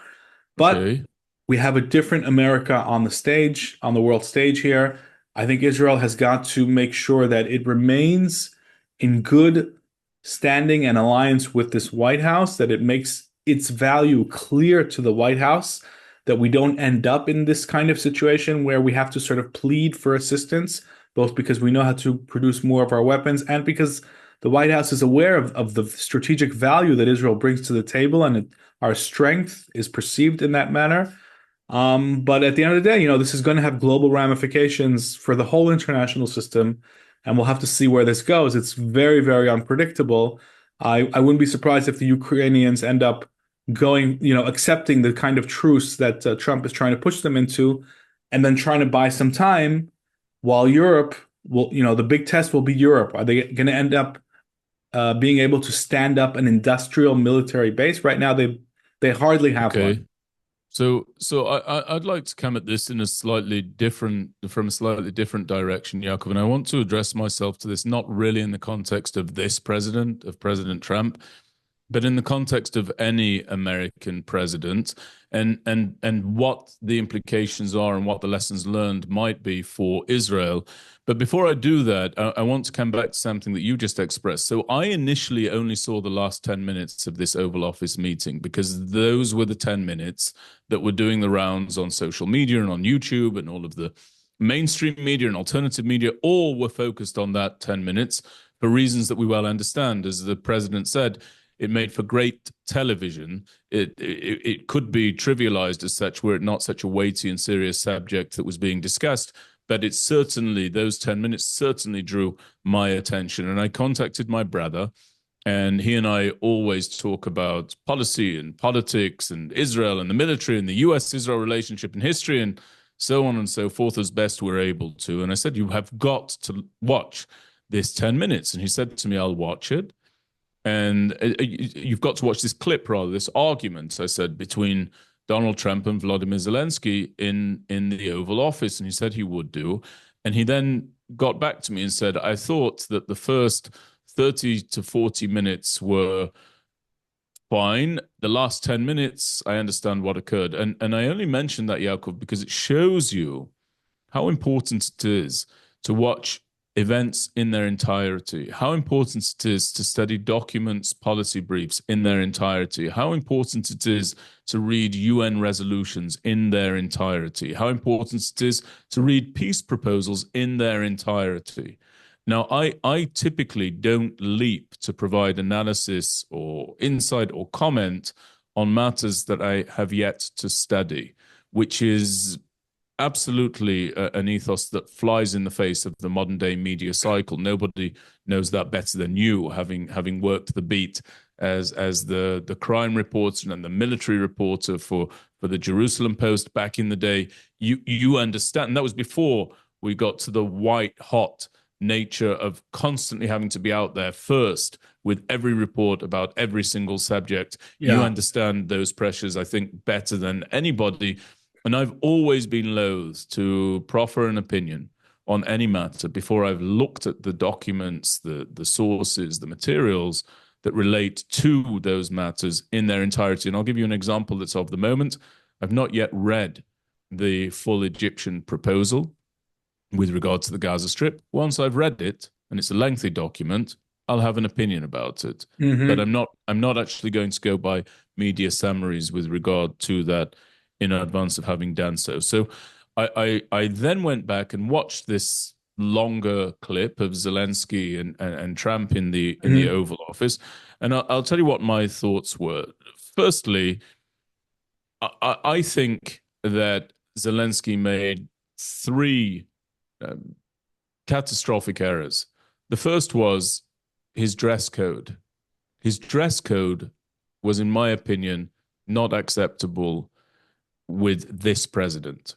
But we have a different America on the stage, on the world stage here. I think Israel has got to make sure that it remains in good standing and alliance with this White House, that it makes its value clear to the White House, that we don't end up in this kind of situation where we have to sort of plead for assistance, both because we know how to produce more of our weapons and because the White House is aware of the strategic value that Israel brings to the table, and our strength is perceived in that manner. But at the end of the day, this is going to have global ramifications for the whole international system, and we'll have to see where this goes. It's very, very unpredictable. I wouldn't be surprised if the Ukrainians end up going, accepting the kind of truce that Trump is trying to push them into, and then trying to buy some time while Europe will, the big test will be Europe. Are they going to end up being able to stand up an industrial military base? Right now, they hardly have one. So I'd like to come at this from a slightly different direction, Yaakov, and I want to address myself to this not really in the context of this president, of President Trump, but in the context of any American president, and what the implications are and what the lessons learned might be for Israel. But before I do that, I want to come back to something that you just expressed. So I initially only saw the last 10 minutes of this Oval Office meeting because those were the 10 minutes that were doing the rounds on social media and on YouTube, and all of the mainstream media and alternative media all were focused on that 10 minutes for reasons that we well understand. As the president said, it made for great television. It could be trivialized as such were it not such a weighty and serious subject that was being discussed. but it certainly, those 10 minutes certainly drew my attention. And I contacted my brother, and he and I always talk about policy and politics and Israel and the military and the US-Israel relationship and history and so on and so forth as best we're able to. And I said, you have got to watch this 10 minutes. And he said to me, I'll watch it. And you've got to watch this clip, rather, this argument, I said, between Donald Trump and Vladimir Zelensky in the Oval Office. And he said he would do. And he then got back to me and said, I thought that the first 30 to 40 minutes were fine. The last 10 minutes, I understand what occurred. And I only mentioned that, Yaakov, because it shows you how important it is to watch events in their entirety, how important it is to study documents, policy briefs in their entirety, how important it is to read UN resolutions in their entirety, how important it is to read peace proposals in their entirety. Now, I typically don't leap to provide analysis or insight or comment on matters that I have yet to study, which is absolutely an ethos that flies in the face of the modern day media cycle. Nobody knows that better than you, having worked the beat as the crime reporter and the military reporter for the Jerusalem Post back in the day. You understand. And that was before we got to the white hot nature of constantly having to be out there first with every report about every single subject. Yeah. You understand those pressures, I think, better than anybody. And I've always been loath to proffer an opinion on any matter before I've looked at the documents, the sources, the materials that relate to those matters in their entirety. And I'll give you an example that's of the moment. I've not yet read the full Egyptian proposal with regard to the Gaza Strip. Once I've read it, and it's a lengthy document, I'll have an opinion about it. Mm-hmm. But I'm not actually going to go by media summaries with regard to that in advance of having done so. So I then went back and watched this longer clip of Zelensky and Trump in the Oval Office, and I'll tell you what my thoughts were. Firstly, I think that Zelensky made three catastrophic errors. The first was his dress code. His dress code was, in my opinion, not acceptable with this president.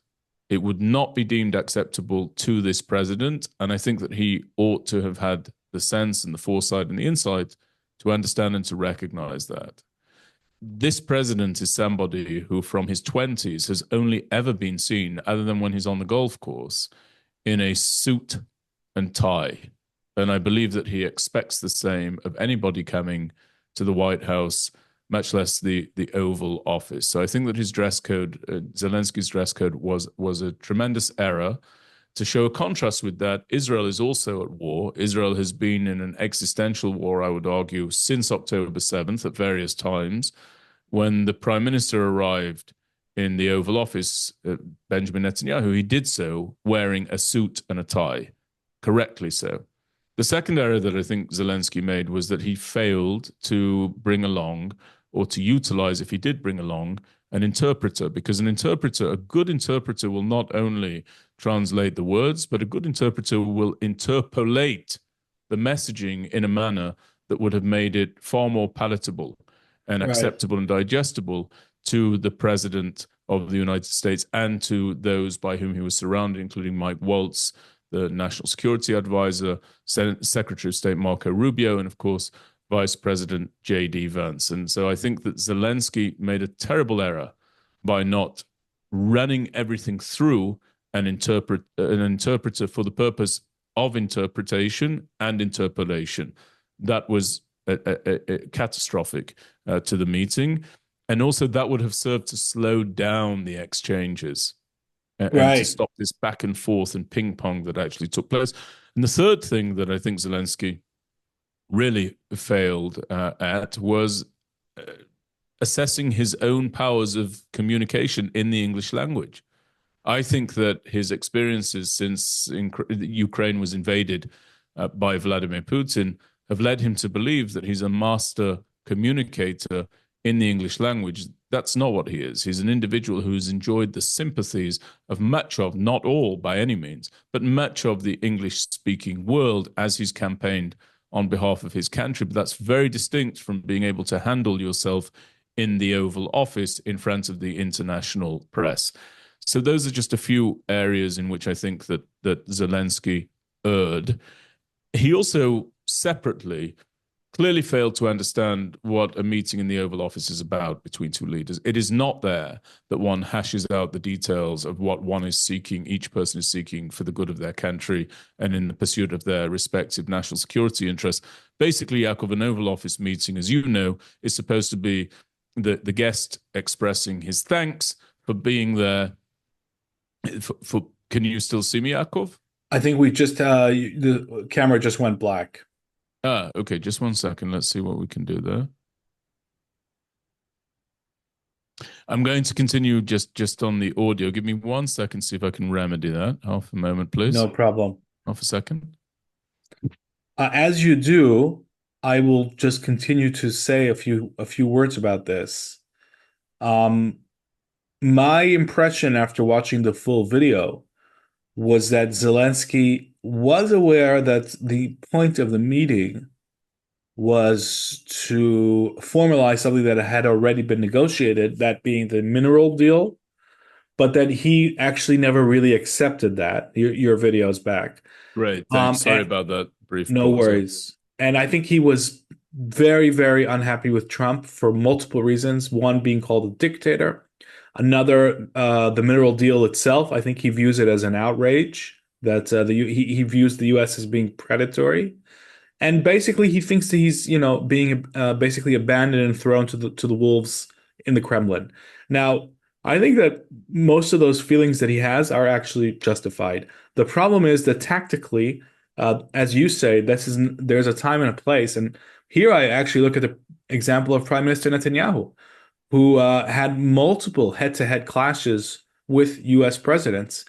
It would not be deemed acceptable to this president, and I think that he ought to have had the sense and the foresight and the insight to understand and to recognize that. This president is somebody who from his 20s has only ever been seen, other than when he's on the golf course, in a suit and tie. And I believe that he expects the same of anybody coming to the White House, much less the Oval Office. So I think that his dress code, Zelensky's dress code, was a tremendous error. To show a contrast with that, Israel is also at war. Israel has been in an existential war, I would argue, since October 7th at various times. When the Prime Minister arrived in the Oval Office, Benjamin Netanyahu, he did so wearing a suit and a tie, correctly so. The second error that I think Zelensky made was that he failed to bring along, or to utilize, if he did bring along, an interpreter, because an interpreter, a good interpreter, will not only translate the words, but a good interpreter will interpolate the messaging in a manner that would have made it far more palatable and acceptable and digestible to the President of the United States and to those by whom he was surrounded, including Mike Waltz, the National Security Advisor, Secretary of State Marco Rubio, and of course, Vice President J.D. Vance. And so I think that Zelensky made a terrible error by not running everything through an interpreter for the purpose of interpretation and interpolation. That was catastrophic to the meeting. And also that would have served to slow down the exchanges and to stop this back and forth and ping pong that actually took place. And the third thing that I think Zelensky really failed at was assessing his own powers of communication in the English language. I think that his experiences since Ukraine was invaded by Vladimir Putin have led him to believe that he's a master communicator in the English language. That's not what he is. He's an individual who's enjoyed the sympathies of much of, not all by any means, but much of the English-speaking world as he's campaigned on behalf of his country. But that's very distinct from being able to handle yourself in the Oval Office in front of the international press. So those are just a few areas in which I think that Zelensky erred. He also separately clearly failed to understand what a meeting in the Oval Office is about between two leaders. It is not there that one hashes out the details of what one is seeking, each person is seeking for the good of their country and in the pursuit of their respective national security interests. Basically, Yaakov, an Oval Office meeting, as you know, is supposed to be the guest expressing his thanks for being there. Can you still see me, Yaakov? I think we just the camera just went black. Okay, just 1 second. Let's see what we can do there. I'm going to continue just on the audio. Give me 1 second, see if I can remedy that. Half a moment, please. No problem. Half a second. As you do, I will just continue to say a few words about this. My impression after watching the full video was that Zelensky was aware that the point of the meeting was to formalize something that had already been negotiated, that being the mineral deal, but that he actually never really accepted that. Your video's back. Great, thanks. Sorry about that brief No pause. worries. And I think he was very, very unhappy with Trump for multiple reasons. One being called a dictator. Another, the mineral deal itself. I think he views it as an outrage. That he views the U.S. as being predatory, and basically he thinks that he's being basically abandoned and thrown to the wolves in the Kremlin. Now, I think that most of those feelings that he has are actually justified. The problem is that tactically, as you say, there's a time and a place, and here I actually look at the example of Prime Minister Netanyahu, who had multiple head-to-head clashes with U.S. presidents,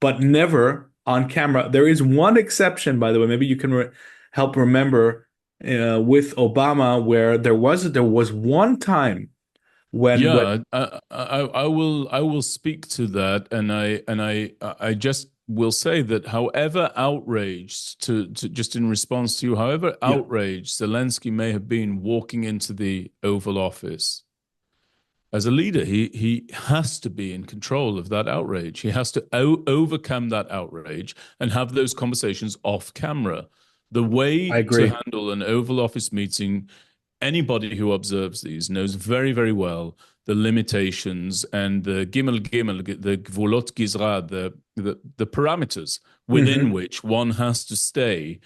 but never on camera. There is one exception, by the way. Maybe you can help remember with Obama, where there was one time when I will speak to that, and I just will say that however outraged to just in response to you, however outraged Zelensky may have been walking into the Oval Office. As a leader, he has to be in control of that outrage. He has to overcome that outrage and have those conversations off camera. The way to handle an Oval Office meeting, anybody who observes these knows very, very well the limitations and the the gvulot gizra, the parameters within which one has to stay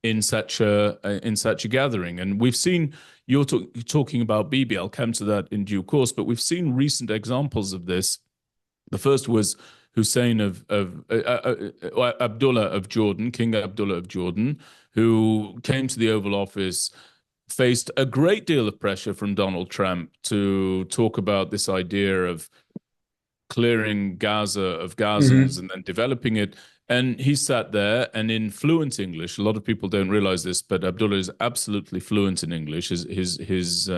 in such a gathering. And we've seen, you're talking about Bibi, I'll come to that in due course, but we've seen recent examples of this. The first was Hussein of Abdullah of Jordan, King Abdullah of Jordan, who came to the Oval Office, faced a great deal of pressure from Donald Trump to talk about this idea of clearing Gaza of Gazans and then developing it. And he sat there, and in fluent English, a lot of people don't realize this, but Abdullah is absolutely fluent in English. His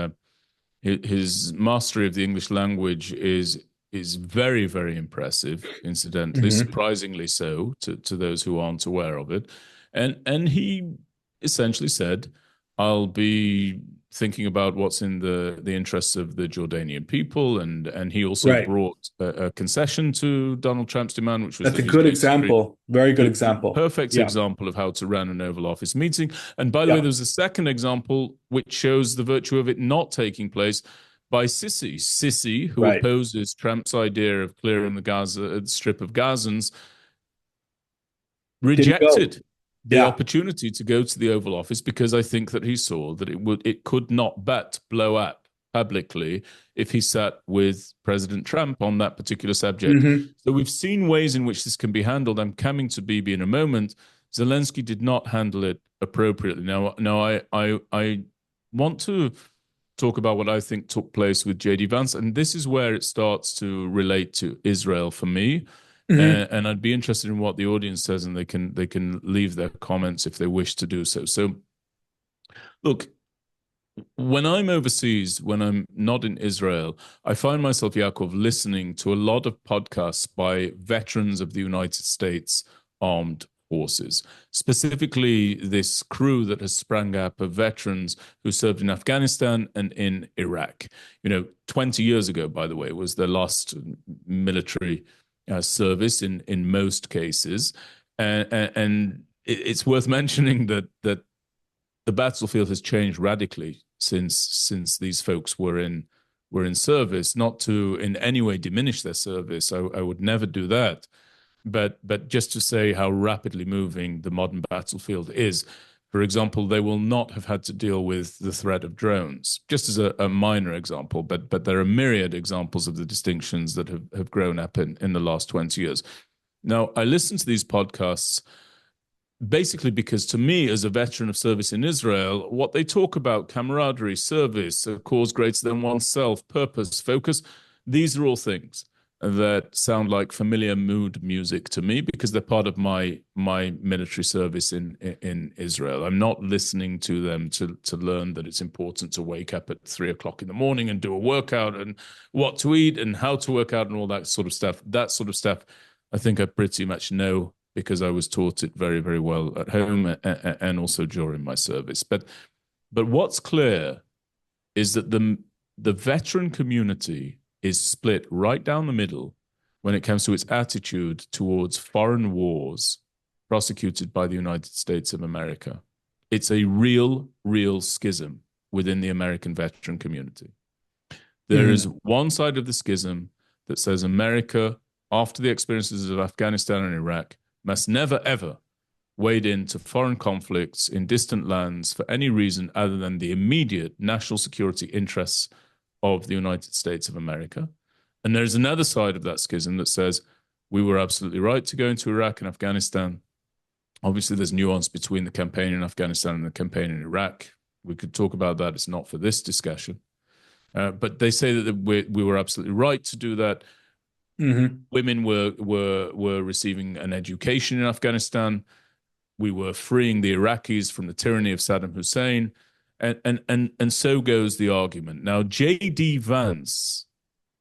mastery of the English language is very, very impressive, incidentally, surprisingly so to those who aren't aware of it. And he essentially said, I'll be thinking about what's in the interests of the Jordanian people, and he also brought a concession to Donald Trump's demand, which was that's a good example, very good example, perfect example of how to run an Oval Office meeting. And by the way, there's a second example which shows the virtue of it not taking place by Sisi, who opposes Trump's idea of clearing the Gaza strip of Gazans, rejected the opportunity to go to the Oval Office because I think that he saw that it could not but blow up publicly if he sat with President Trump on that particular subject. So we've seen ways in which this can be handled. I'm coming to Bibi in a moment. Zelensky did not handle it appropriately. Now I want to talk about what I think took place with JD Vance, and this is where it starts to relate to Israel for me. And I'd be interested in what the audience says, and they can leave their comments if they wish to do so. So, look, When I'm overseas, when I'm not in Israel, I find myself, Yaakov, listening to a lot of podcasts by veterans of the United States Armed Forces, specifically this crew that has sprang up of veterans who served in Afghanistan and in Iraq. 20 years ago, by the way, was their last military service in most cases. And it's worth mentioning that the battlefield has changed radically since these folks were in service. Not to in any way diminish their service, I would never do that, but just to say how rapidly moving the modern battlefield is. For example, they will not have had to deal with the threat of drones, just as a minor example, but there are myriad examples of the distinctions that have grown up in the last 20 years. Now, I listen to these podcasts basically because to me, as a veteran of service in Israel, what they talk about, camaraderie, service, a cause greater than oneself, purpose, focus, these are all things that sound like familiar mood music to me because they're part of my military service in Israel. I'm not listening to them to learn that it's important to wake up at 3 o'clock in the morning and do a workout and what to eat and how to work out and all that sort of stuff. That sort of stuff, I think I pretty much know because I was taught it very, very well at home and also during my service. But what's clear is that the veteran community is split right down the middle when it comes to its attitude towards foreign wars prosecuted by the United States of America. It's a real schism within the American veteran community. There is one side of the schism that says America, after the experiences of Afghanistan and Iraq, must never, ever wade into foreign conflicts in distant lands for any reason other than the immediate national security interests of the United States of America. And there's another side of that schism that says we were absolutely right to go into Iraq and Afghanistan. Obviously, there's nuance between the campaign in Afghanistan and the campaign in Iraq. We could talk about that. It's not for this discussion. But they say that we were absolutely right to do that. Women were receiving an education in Afghanistan. We were freeing the Iraqis from the tyranny of Saddam Hussein, and so goes the argument. Now, J.D. Vance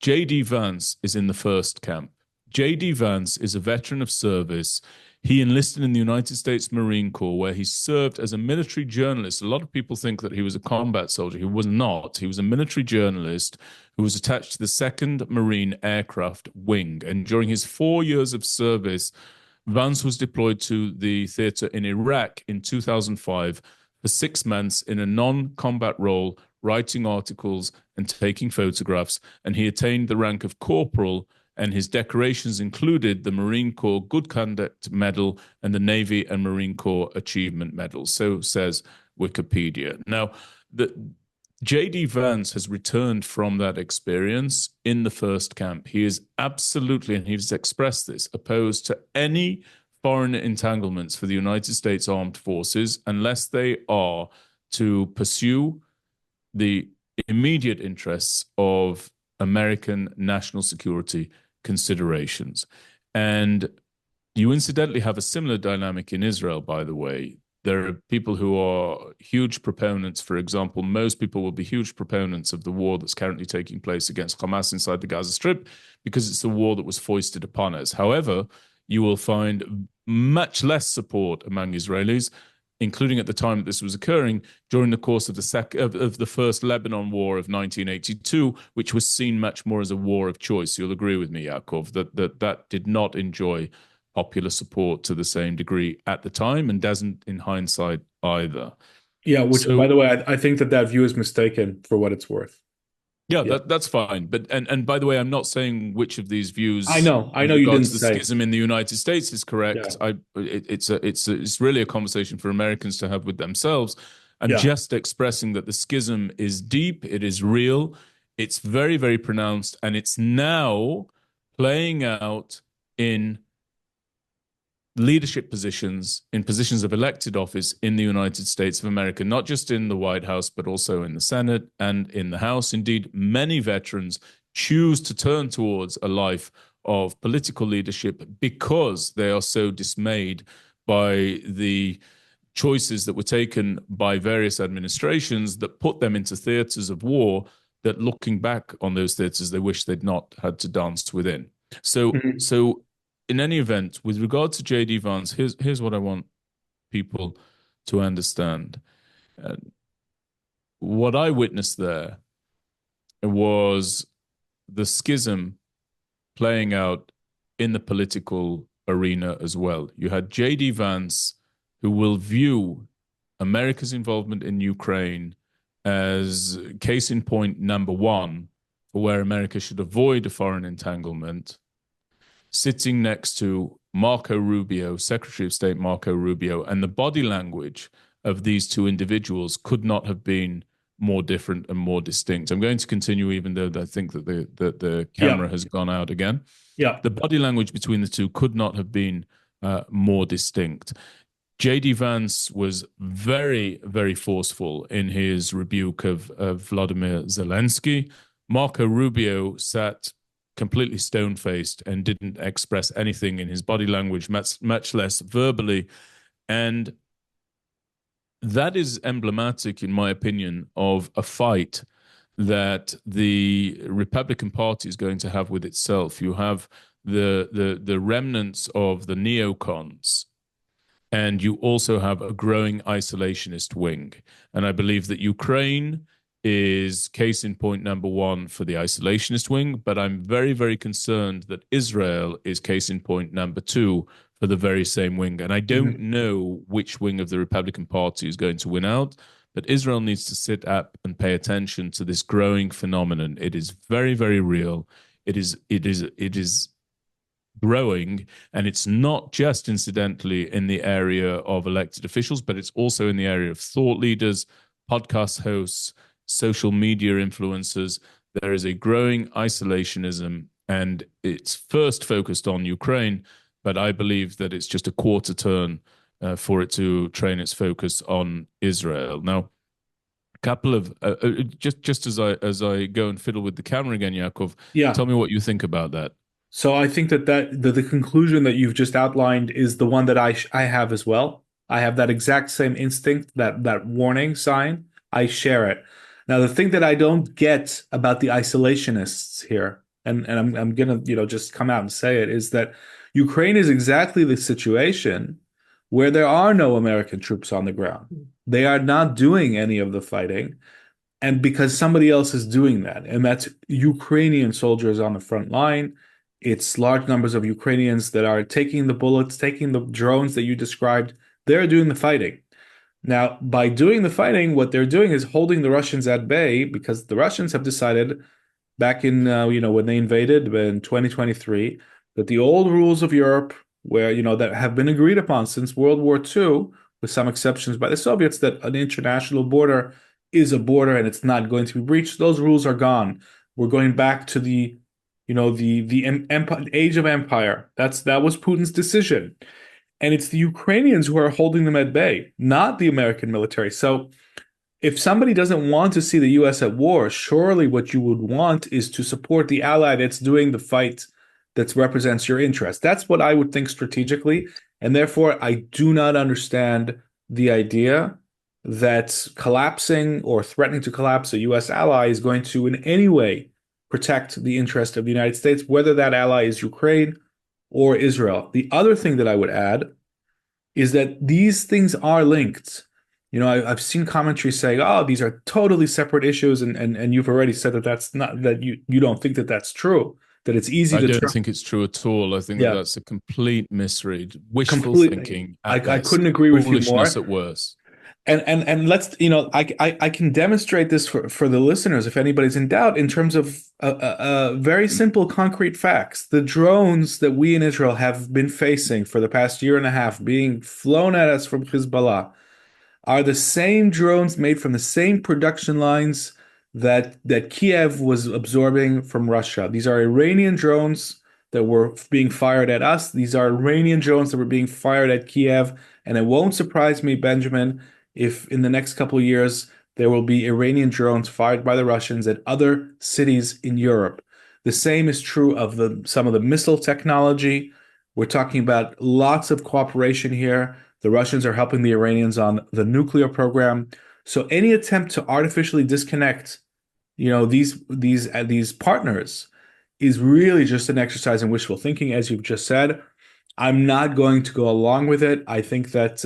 is in the first camp. J.D. Vance is a veteran of service. He enlisted in the United States Marine Corps, where he served as a military journalist. A lot of people think that he was a combat soldier. He was not. He was a military journalist who was attached to the 2nd Marine Aircraft Wing. And during his 4 years of service, Vance was deployed to the theater in Iraq in 2005 for 6 months in a non-combat role, writing articles and taking photographs. And he attained the rank of corporal, and his decorations included the Marine Corps Good Conduct Medal and the Navy and Marine Corps Achievement Medal. So says Wikipedia. Now, J.D. Vance has returned from that experience in the first camp. He is absolutely, and he's expressed this, opposed to any foreign entanglements for the United States Armed Forces unless they are to pursue the immediate interests of American national security considerations. And you incidentally have a similar dynamic in Israel, by the way. There are people who are huge proponents. For example, most people will be huge proponents of the war that's currently taking place against Hamas inside the Gaza Strip because it's a war that was foisted upon us. However, you will find much less support among Israelis, including at the time that this was occurring, during the course of the first Lebanon War of 1982, which was seen much more as a war of choice. You'll agree with me, Yaakov, that did not enjoy popular support to the same degree at the time and doesn't in hindsight either. Yeah, which, by the way, I think that view is mistaken for what it's worth. Yeah, that's fine. But and by the way, I'm not saying which of these views. I know you didn't say. The schism in the United States is correct. Yeah. It's really a conversation for Americans to have with themselves. I'm just expressing that the schism is deep. It is real. It's very, very pronounced, and it's now playing out in leadership positions, in positions of elected office in the United States of America, not just in the White House, but also in the Senate and in the House. Indeed, many veterans choose to turn towards a life of political leadership because they are so dismayed by the choices that were taken by various administrations that put them into theaters of war that, looking back on those theaters, they wish they'd not had to dance within. Mhm. So in any event, with regard to JD Vance, here's what I want people to understand. Uh, what I witnessed there was the schism playing out in the political arena as well. You had JD Vance, who will view America's involvement in Ukraine as case in point number one for where America should avoid a foreign entanglement, sitting next to Marco Rubio, Secretary of State Marco Rubio, and the body language of these two individuals could not have been more different and more distinct. I'm going to continue, even though I think that the Yeah. camera has gone out again. Yeah. The body language between the two could not have been more distinct. JD Vance was very, very forceful in his rebuke of Vladimir Zelensky. Marco Rubio sat completely stone-faced and didn't express anything in his body language, much less verbally. And that is emblematic, in my opinion, of a fight that the Republican Party is going to have with itself. You have the remnants of the neocons, and you also have a growing isolationist wing. And I believe that Ukraine is case in point number one for the isolationist wing, but I'm very, very concerned that Israel is case in point number two for the very same wing. And I don't Mhm. know which wing of the Republican Party is going to win out, but Israel needs to sit up and pay attention to this growing phenomenon. It is very, very real. It is growing, and it's not just incidentally in the area of elected officials, but it's also in the area of thought leaders, podcast hosts, social media influencers. There is a growing isolationism, and it's first focused on Ukraine, but I believe that it's just a quarter turn for it to train its focus on Israel. Now, a couple of just as I go and fiddle with the camera again, Yakov, Yeah. tell me what you think about that. So I think that the conclusion that you've just outlined is the one that I have as well. I have that exact same instinct, that warning sign. I share it. Now, the thing that I don't get about the isolationists here, and I'm gonna, just come out and say it, is that Ukraine is exactly the situation where there are no American troops on the ground. They are not doing any of the fighting, and because somebody else is doing that, and that's Ukrainian soldiers on the front line. It's large numbers of Ukrainians that are taking the bullets, taking the drones that you described. They're doing the fighting. Now, by doing the fighting, what they're doing is holding the Russians at bay, because the Russians have decided back in, when they invaded in 2023, that the old rules of Europe, where, that have been agreed upon since World War II, with some exceptions by the Soviets, that an international border is a border and it's not going to be breached. Those rules are gone. We're going back to the age of empire. That was Putin's decision, and it's the Ukrainians who are holding them at bay, not the American military. So if somebody doesn't want to see the U.S. at war, surely what you would want is to support the ally that's doing the fight that represents your interest. That's what I would think strategically, and therefore I do not understand the idea that collapsing or threatening to collapse a U.S. ally is going to in any way protect the interest of the United States, whether that ally is Ukraine or Israel. The other thing that I would add is that these things are linked. I've seen commentary saying, "Oh, these are totally separate issues," and you've already said that that's not that you don't think that that's true. That it's easy I to don't turn. think it's true at all. I think that Yeah, that's a complete misread, wishful completely. thinking I at I couldn't best, agree with you foolishness more. at worst. And let's, I can demonstrate this for the listeners if anybody's in doubt in terms of very simple, concrete facts. The drones that we in Israel have been facing for the past year and a half, being flown at us from Hezbollah, are the same drones made from the same production lines that Kiev was absorbing from Russia. These are Iranian drones that were being fired at us. These are Iranian drones that were being fired at Kiev. And it won't surprise me, Benjamin, if in the next couple of years there will be Iranian drones fired by the Russians at other cities in Europe. The same is true of some of the missile technology. We're talking about lots of cooperation here. The Russians are helping the Iranians on the nuclear program. So any attempt to artificially disconnect, these partners is really just an exercise in wishful thinking, as you've just said. I'm not going to go along with it. I think that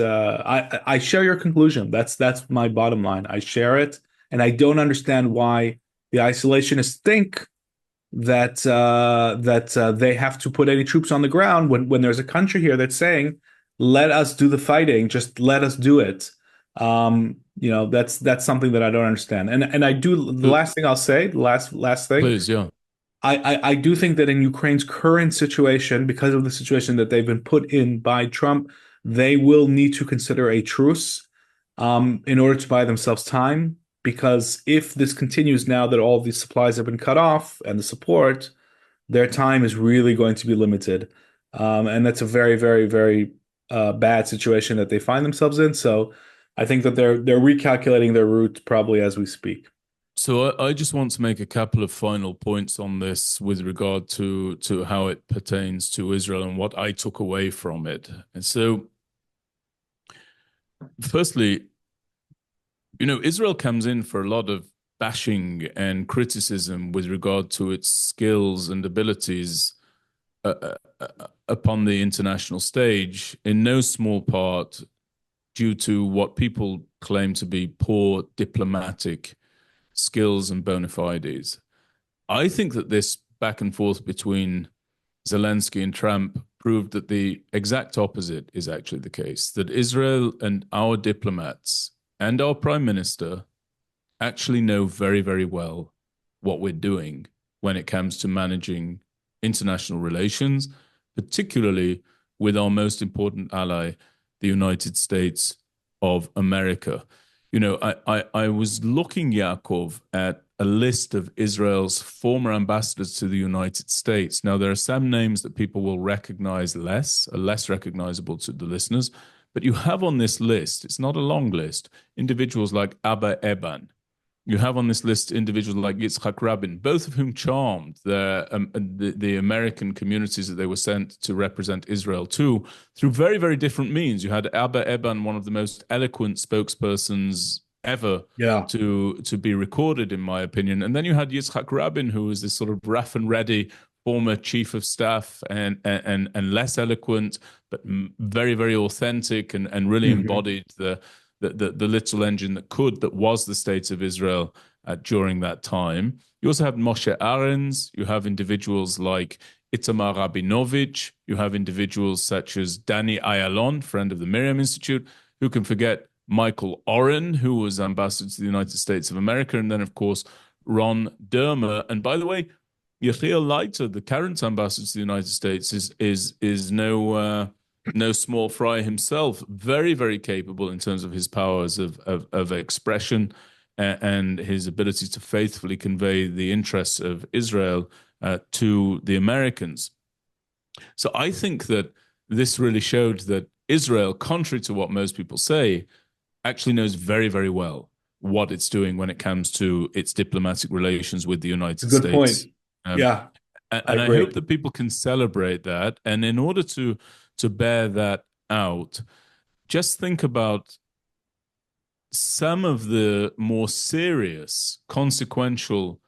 I share your conclusion. That's my bottom line. I share it, and I don't understand why the isolationists think that they have to put any troops on the ground when there's a country here that's saying, "Let us do the fighting. Just let us do it." That's something that I don't understand. And I do. The Uh, last thing I'll say, the last thing, Please, yeah. I do think that in Ukraine's current situation, because of the situation that they've been put in by Trump, they will need to consider a truce in order to buy themselves time. Because if this continues now that all these supplies have been cut off and the support, their time is really going to be limited. And that's a very, very, very bad situation that they find themselves in. So I think that they're recalculating their route probably as we speak. So I just want to make a couple of final points on this with regard to how it pertains to Israel and what I took away from it. And so, firstly, Israel comes in for a lot of bashing and criticism with regard to its skills and abilities upon the international stage, in no small part due to what people claim to be poor diplomatic skills and bona fides. I think that this back and forth between Zelensky and Trump proved that the exact opposite is actually the case, that Israel and our diplomats and our prime minister actually know very, very well what we're doing when it comes to managing international relations, particularly with our most important ally, the United States of America. I was looking, Yaakov, at a list of Israel's former ambassadors to the United States. Now, there are some names that people will recognize are less recognizable to the listeners, but you have on this list, it's not a long list, individuals like Abba Eban. You have on this list individuals like Yitzhak Rabin, both of whom charmed the American communities that they were sent to represent Israel to through very, very different means. You had Abba Eban, one of the most eloquent spokespersons ever Yeah. to be recorded, in my opinion. And then you had Yitzhak Rabin, who was this sort of rough and ready former chief of staff and less eloquent, but very, very authentic and really Hmm. embodied the little engine that was the state of Israel during that time. You also have Moshe Arens. You have individuals like Itamar Rabinovich. You have individuals such as Danny Ayalon, friend of the MirYam Institute. Who can forget Michael Oren, who was ambassador to the United States of America, and then of course Ron Dermer. And by the way, Yechiel Leiter, the current ambassador to the United States, is no small fry himself. Very, very capable in terms of his powers of expression and his ability to faithfully convey the interests of Israel to the Americans. So I think that this really showed that Israel, contrary to what most people say, actually knows very, very well what it's doing when it comes to its diplomatic relations with the A United good point. States. Um, Yeah, I and I hope agree. that people can celebrate that. And in order to bear that out, just think about some of the more serious, consequential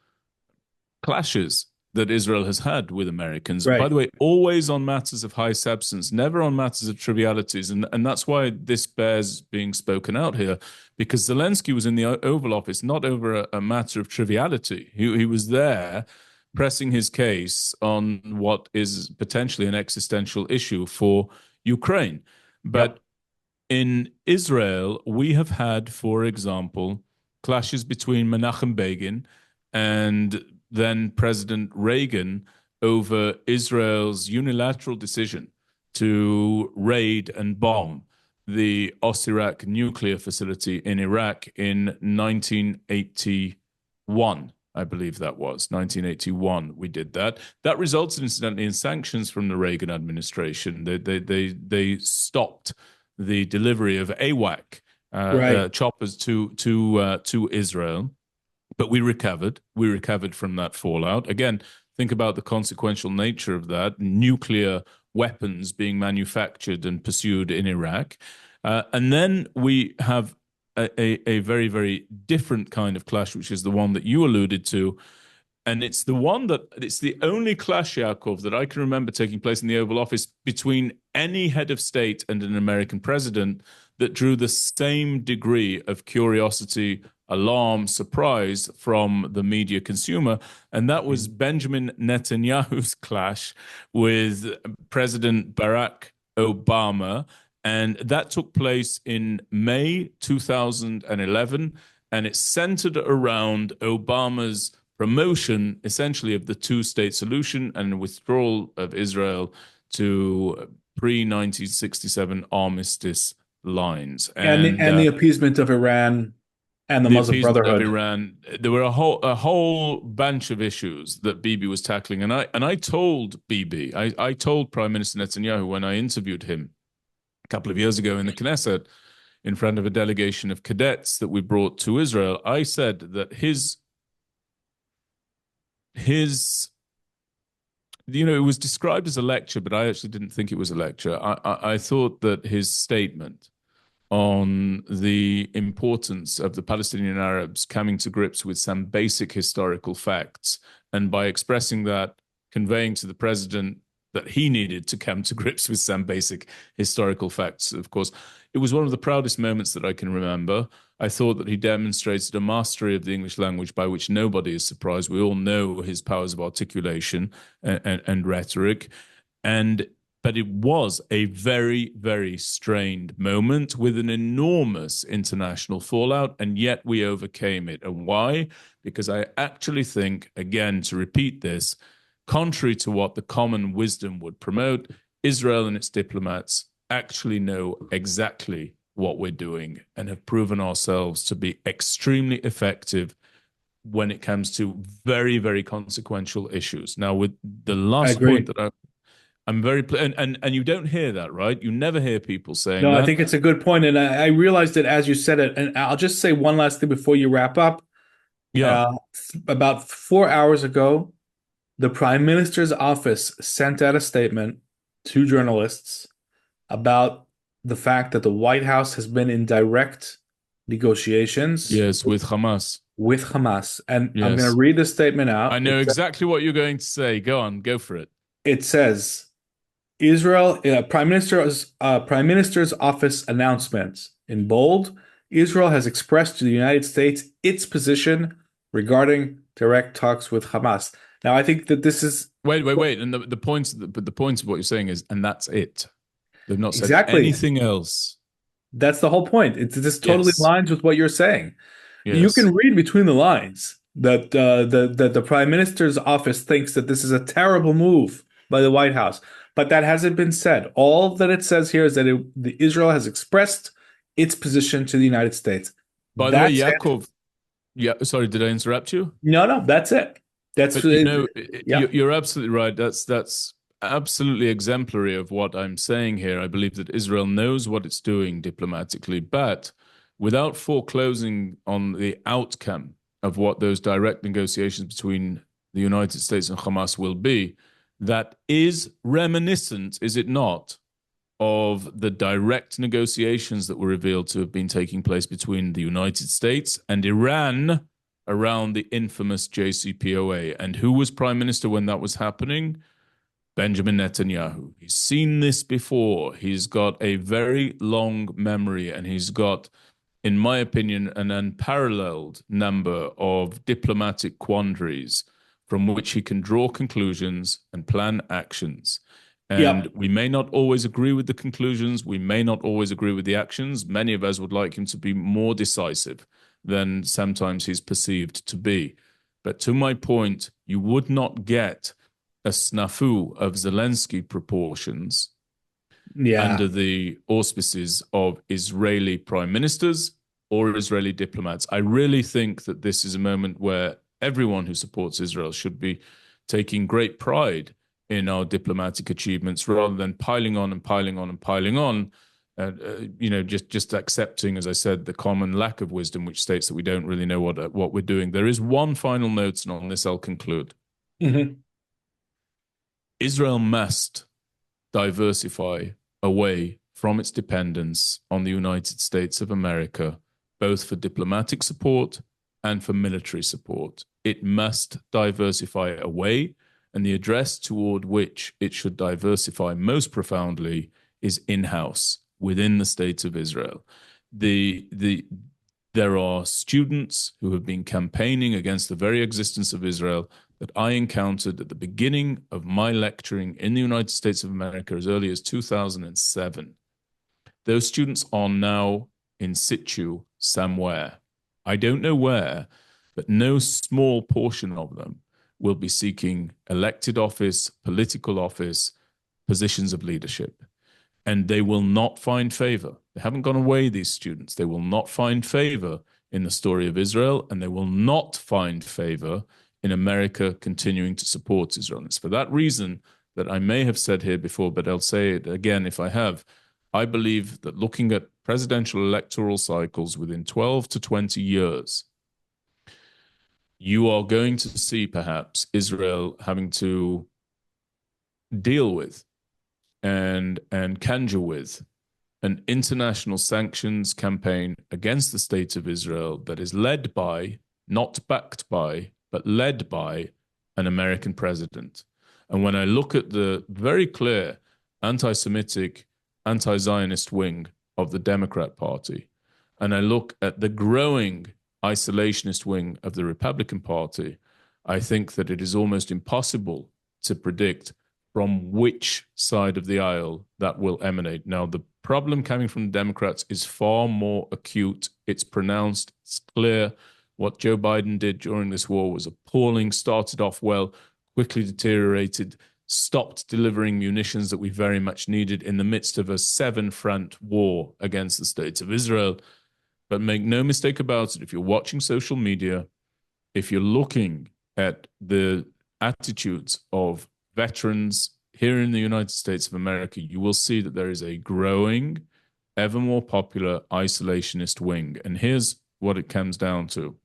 clashes that Israel has had with Americans. By Right. the way, always on matters of high substance, never on matters of trivialities. And that's why this bears being spoken out here, because Zelensky was in the Oval Office not over a matter of triviality. He was there pressing his case on what is potentially an existential issue for Ukraine. Yep. But in Israel, we have had, for example, clashes between Menachem Begin and then President Reagan over Israel's unilateral decision to raid and bomb the Osirak nuclear facility in Iraq in 1981. I believe that was 1981. We did that. That resulted, incidentally, in sanctions from the Reagan administration. They stopped the delivery of AWAC Right. choppers to Israel, but we recovered. We recovered from that fallout. Again, think about the consequential nature of that: nuclear weapons being manufactured and pursued in Iraq. And then we have a very, very different kind of clash, which is the one that you alluded to. And it's the only clash, Yaakov, that I can remember taking place in the Oval Office between any head of state and an American president that drew the same degree of curiosity, alarm, surprise from the media consumer. And that was Benjamin Netanyahu's clash with President Barack Obama. And that took place in May 2011. And it centered around Obama's promotion, essentially, of the two-state solution and withdrawal of Israel to pre-1967 armistice lines. And the appeasement of Iran and the Muslim appeasement Brotherhood. of Iran. There were a whole bunch of issues that Bibi was tackling, and I told Bibi, I told Prime Minister Netanyahu when I interviewed him a couple of years ago in the Knesset in front of a delegation of cadets that we brought to Israel. I said that his it was described as a lecture, but I actually didn't think it was a lecture. I thought that his statement on the importance of the Palestinian Arabs coming to grips with some basic historical facts, and by expressing that, conveying to the president that he needed to come to grips with some basic historical facts. Of course, it was one of the proudest moments that I can remember. I thought that he demonstrated a mastery of the English language by which nobody is surprised. We all know his powers of articulation and rhetoric. But it was a very, very strained moment with an enormous international fallout, and yet we overcame it. And why? Because I actually think, again, to repeat this, contrary to what the common wisdom would promote, Israel and its diplomats actually know exactly what we're doing and have proven ourselves to be extremely effective when it comes to very, very consequential issues. Now, with the last point that I'm very, and you don't hear that, right? You never hear people saying that. No, I think it's a good point. And I realized it as you said it. And I'll just say one last thing before you wrap up. Yeah. About 4 hours ago, the Prime Minister's office sent out a statement to journalists about the fact that the White House has been in direct negotiations. Yes, with Hamas. With Hamas. And Yes. I'm going to read the statement out. I know exactly what you're going to say. Go on, go for it. It says, Israel, Prime Minister's office announcement in bold, Israel has expressed to the United States its position regarding direct talks with Hamas. Now, I think that this is wait, and the points of what you're saying is, and that's it. They've not said exactly anything else. That's the whole point. This totally aligns with what you're saying. Yes. You can read between the lines that the Prime Minister's office thinks that this is a terrible move by the White House, but that hasn't been said. All that it says here is that Israel has expressed its position to the United States. By the way, Yaakov, sorry, did I interrupt you? No, that's it. You're absolutely right. That's absolutely exemplary of what I'm saying here. I believe that Israel knows what it's doing diplomatically, but without foreclosing on the outcome of what those direct negotiations between the United States and Hamas will be, that is reminiscent, is it not, of the direct negotiations that were revealed to have been taking place between the United States and Iran around the infamous JCPOA. And who was prime minister when that was happening? Benjamin Netanyahu. He's seen this before. He's got a very long memory, and he's got, in my opinion, an unparalleled number of diplomatic quandaries from which he can draw conclusions and plan actions. And we may not always agree with the conclusions. We may not always agree with the actions. Many of us would like him to be more decisive than sometimes he's perceived to be. But to my point, you would not get a snafu of Zelensky proportions under the auspices of Israeli prime ministers or Israeli diplomats. I really think that this is a moment where everyone who supports Israel should be taking great pride in our diplomatic achievements rather than piling on and piling on and piling on. Just accepting, as I said, the common lack of wisdom, which states that we don't really know what we're doing. There is one final note, and on this I'll conclude. Mm-hmm. Israel must diversify away from its dependence on the United States of America, both for diplomatic support and for military support. It must diversify away, and the address toward which it should diversify most profoundly is in-house, within the state of Israel. There are students who have been campaigning against the very existence of Israel that I encountered at the beginning of my lecturing in the United States of America as early as 2007. Those students are now in situ somewhere. I don't know where, but no small portion of them will be seeking elected office, political office, positions of leadership. And they will not find favor. They haven't gone away, these students. They will not find favor in the story of Israel, and they will not find favor in America continuing to support Israel. And it's for that reason that I may have said here before, but I'll say it again if I have. I believe that looking at presidential electoral cycles within 12 to 20 years, you are going to see perhaps Israel having to deal with and conjure with an international sanctions campaign against the state of Israel that is led by, not backed by, but led by an American president. And when I look at the very clear anti-Semitic, anti-Zionist wing of the Democrat Party, and I look at the growing isolationist wing of the Republican Party, I think that it is almost impossible to predict from which side of the aisle that will emanate. Now, the problem coming from the Democrats is far more acute. It's pronounced, it's clear. What Joe Biden did during this war was appalling, started off well, quickly deteriorated, stopped delivering munitions that we very much needed in the midst of a seven-front war against the state of Israel. But make no mistake about it, if you're watching social media, if you're looking at the attitudes of veterans here in the United States of America, you will see that there is a growing, ever more popular isolationist wing. And here's what it comes down to.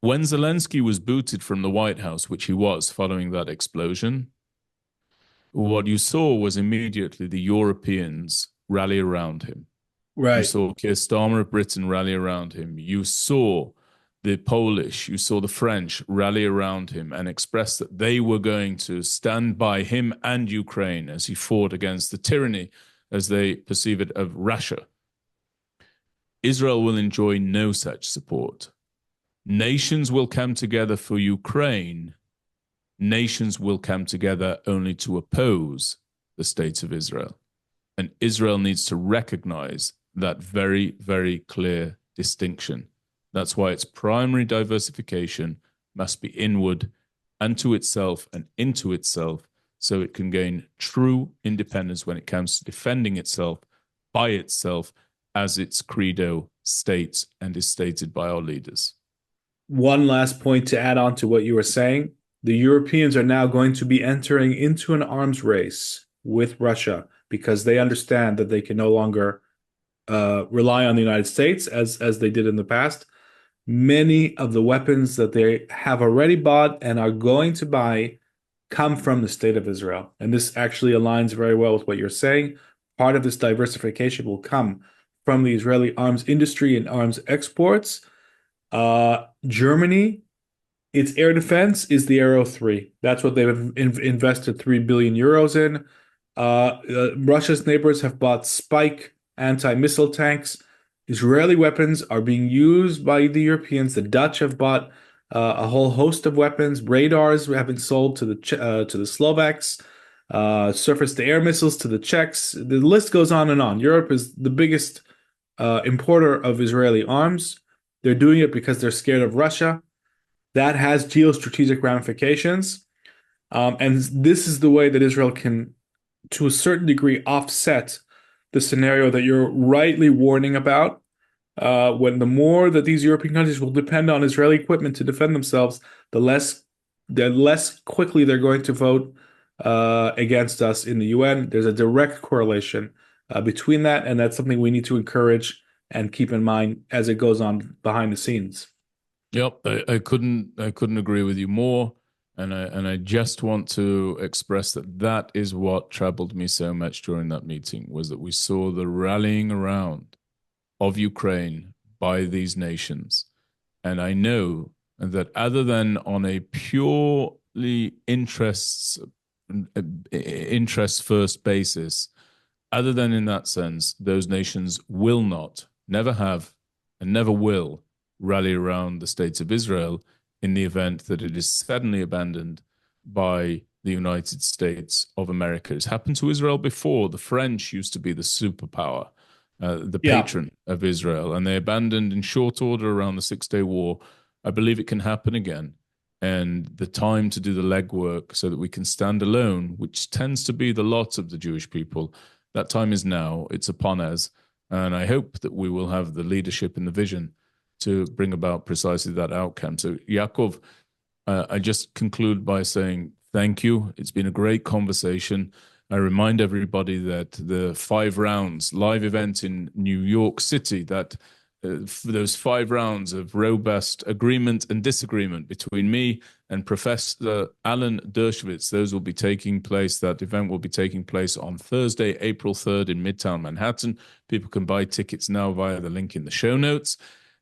When Zelensky was booted from the White House, which he was following that explosion, what you saw was immediately the Europeans rally around him. Right. You saw Keir Starmer of Britain rally around him. You saw the Polish, you saw the French rally around him and express that they were going to stand by him and Ukraine as he fought against the tyranny, as they perceive it, of Russia. Israel will enjoy no such support. Nations will come together for Ukraine. Nations will come together only to oppose the state of Israel. And Israel needs to recognize that very, very clear distinction. That's why its primary diversification must be inward and to itself and into itself, so it can gain true independence when it comes to defending itself by itself, as its credo states and is stated by our leaders. One last point to add on to what you were saying. The Europeans are now going to be entering into an arms race with Russia because they understand that they can no longer rely on the United States as they did in the past. Many of the weapons that they have already bought and are going to buy come from the state of Israel. And this actually aligns very well with what you're saying. Part of this diversification will come from the Israeli arms industry and arms exports. Germany, its air defense is the Arrow 3. That's what they've invested 3 billion euros in. Russia's neighbors have bought Spike anti-missile tanks. Israeli weapons are being used by the Europeans. The Dutch have bought a whole host of weapons. Radars have been sold to the Slovaks. Surface-to-air missiles to the Czechs. The list goes on and on. Europe is the biggest importer of Israeli arms. They're doing it because they're scared of Russia. That has geostrategic ramifications. And this is the way that Israel can, to a certain degree, offset the scenario that you're rightly warning about. When the more that these European countries will depend on Israeli equipment to defend themselves, the less quickly they're going to vote against us in the UN. There's a direct correlation between that, and that's something we need to encourage and keep in mind as it goes on behind the scenes. Yep, I couldn't agree with you more. And I just want to express that that is what troubled me so much during that meeting, was that we saw the rallying around of Ukraine by these nations. And I know that other than on a purely interest first basis, other than in that sense, those nations will not, never have, and never will rally around the states of Israel in the event that it is suddenly abandoned by the United States of America. It's happened to Israel before. The French used to be the superpower, the patron of Israel, and they abandoned in short order around the Six-Day War. I believe it can happen again. And the time to do the legwork so that we can stand alone, which tends to be the lot of the Jewish people, that time is now. It's upon us. And I hope that we will have the leadership and the vision to bring about precisely that outcome. So, Yaakov, I just conclude by saying thank you. It's been a great conversation. I remind everybody that the 5 rounds live event in New York City, that for those 5 rounds of robust agreement and disagreement between me and Professor Alan Dershowitz, those will be taking place. That event will be taking place on Thursday, April 3rd in Midtown Manhattan. People can buy tickets now via the link in the show notes.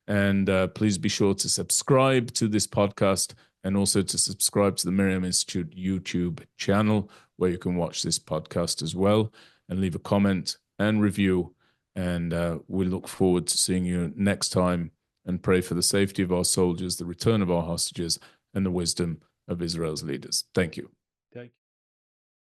And please be sure to subscribe to this podcast and also to subscribe to the MirYam Institute YouTube channel, where you can watch this podcast as well, and leave a comment and review. And we look forward to seeing you next time, and pray for the safety of our soldiers, the return of our hostages, and the wisdom of Israel's leaders. Thank you. Thank you.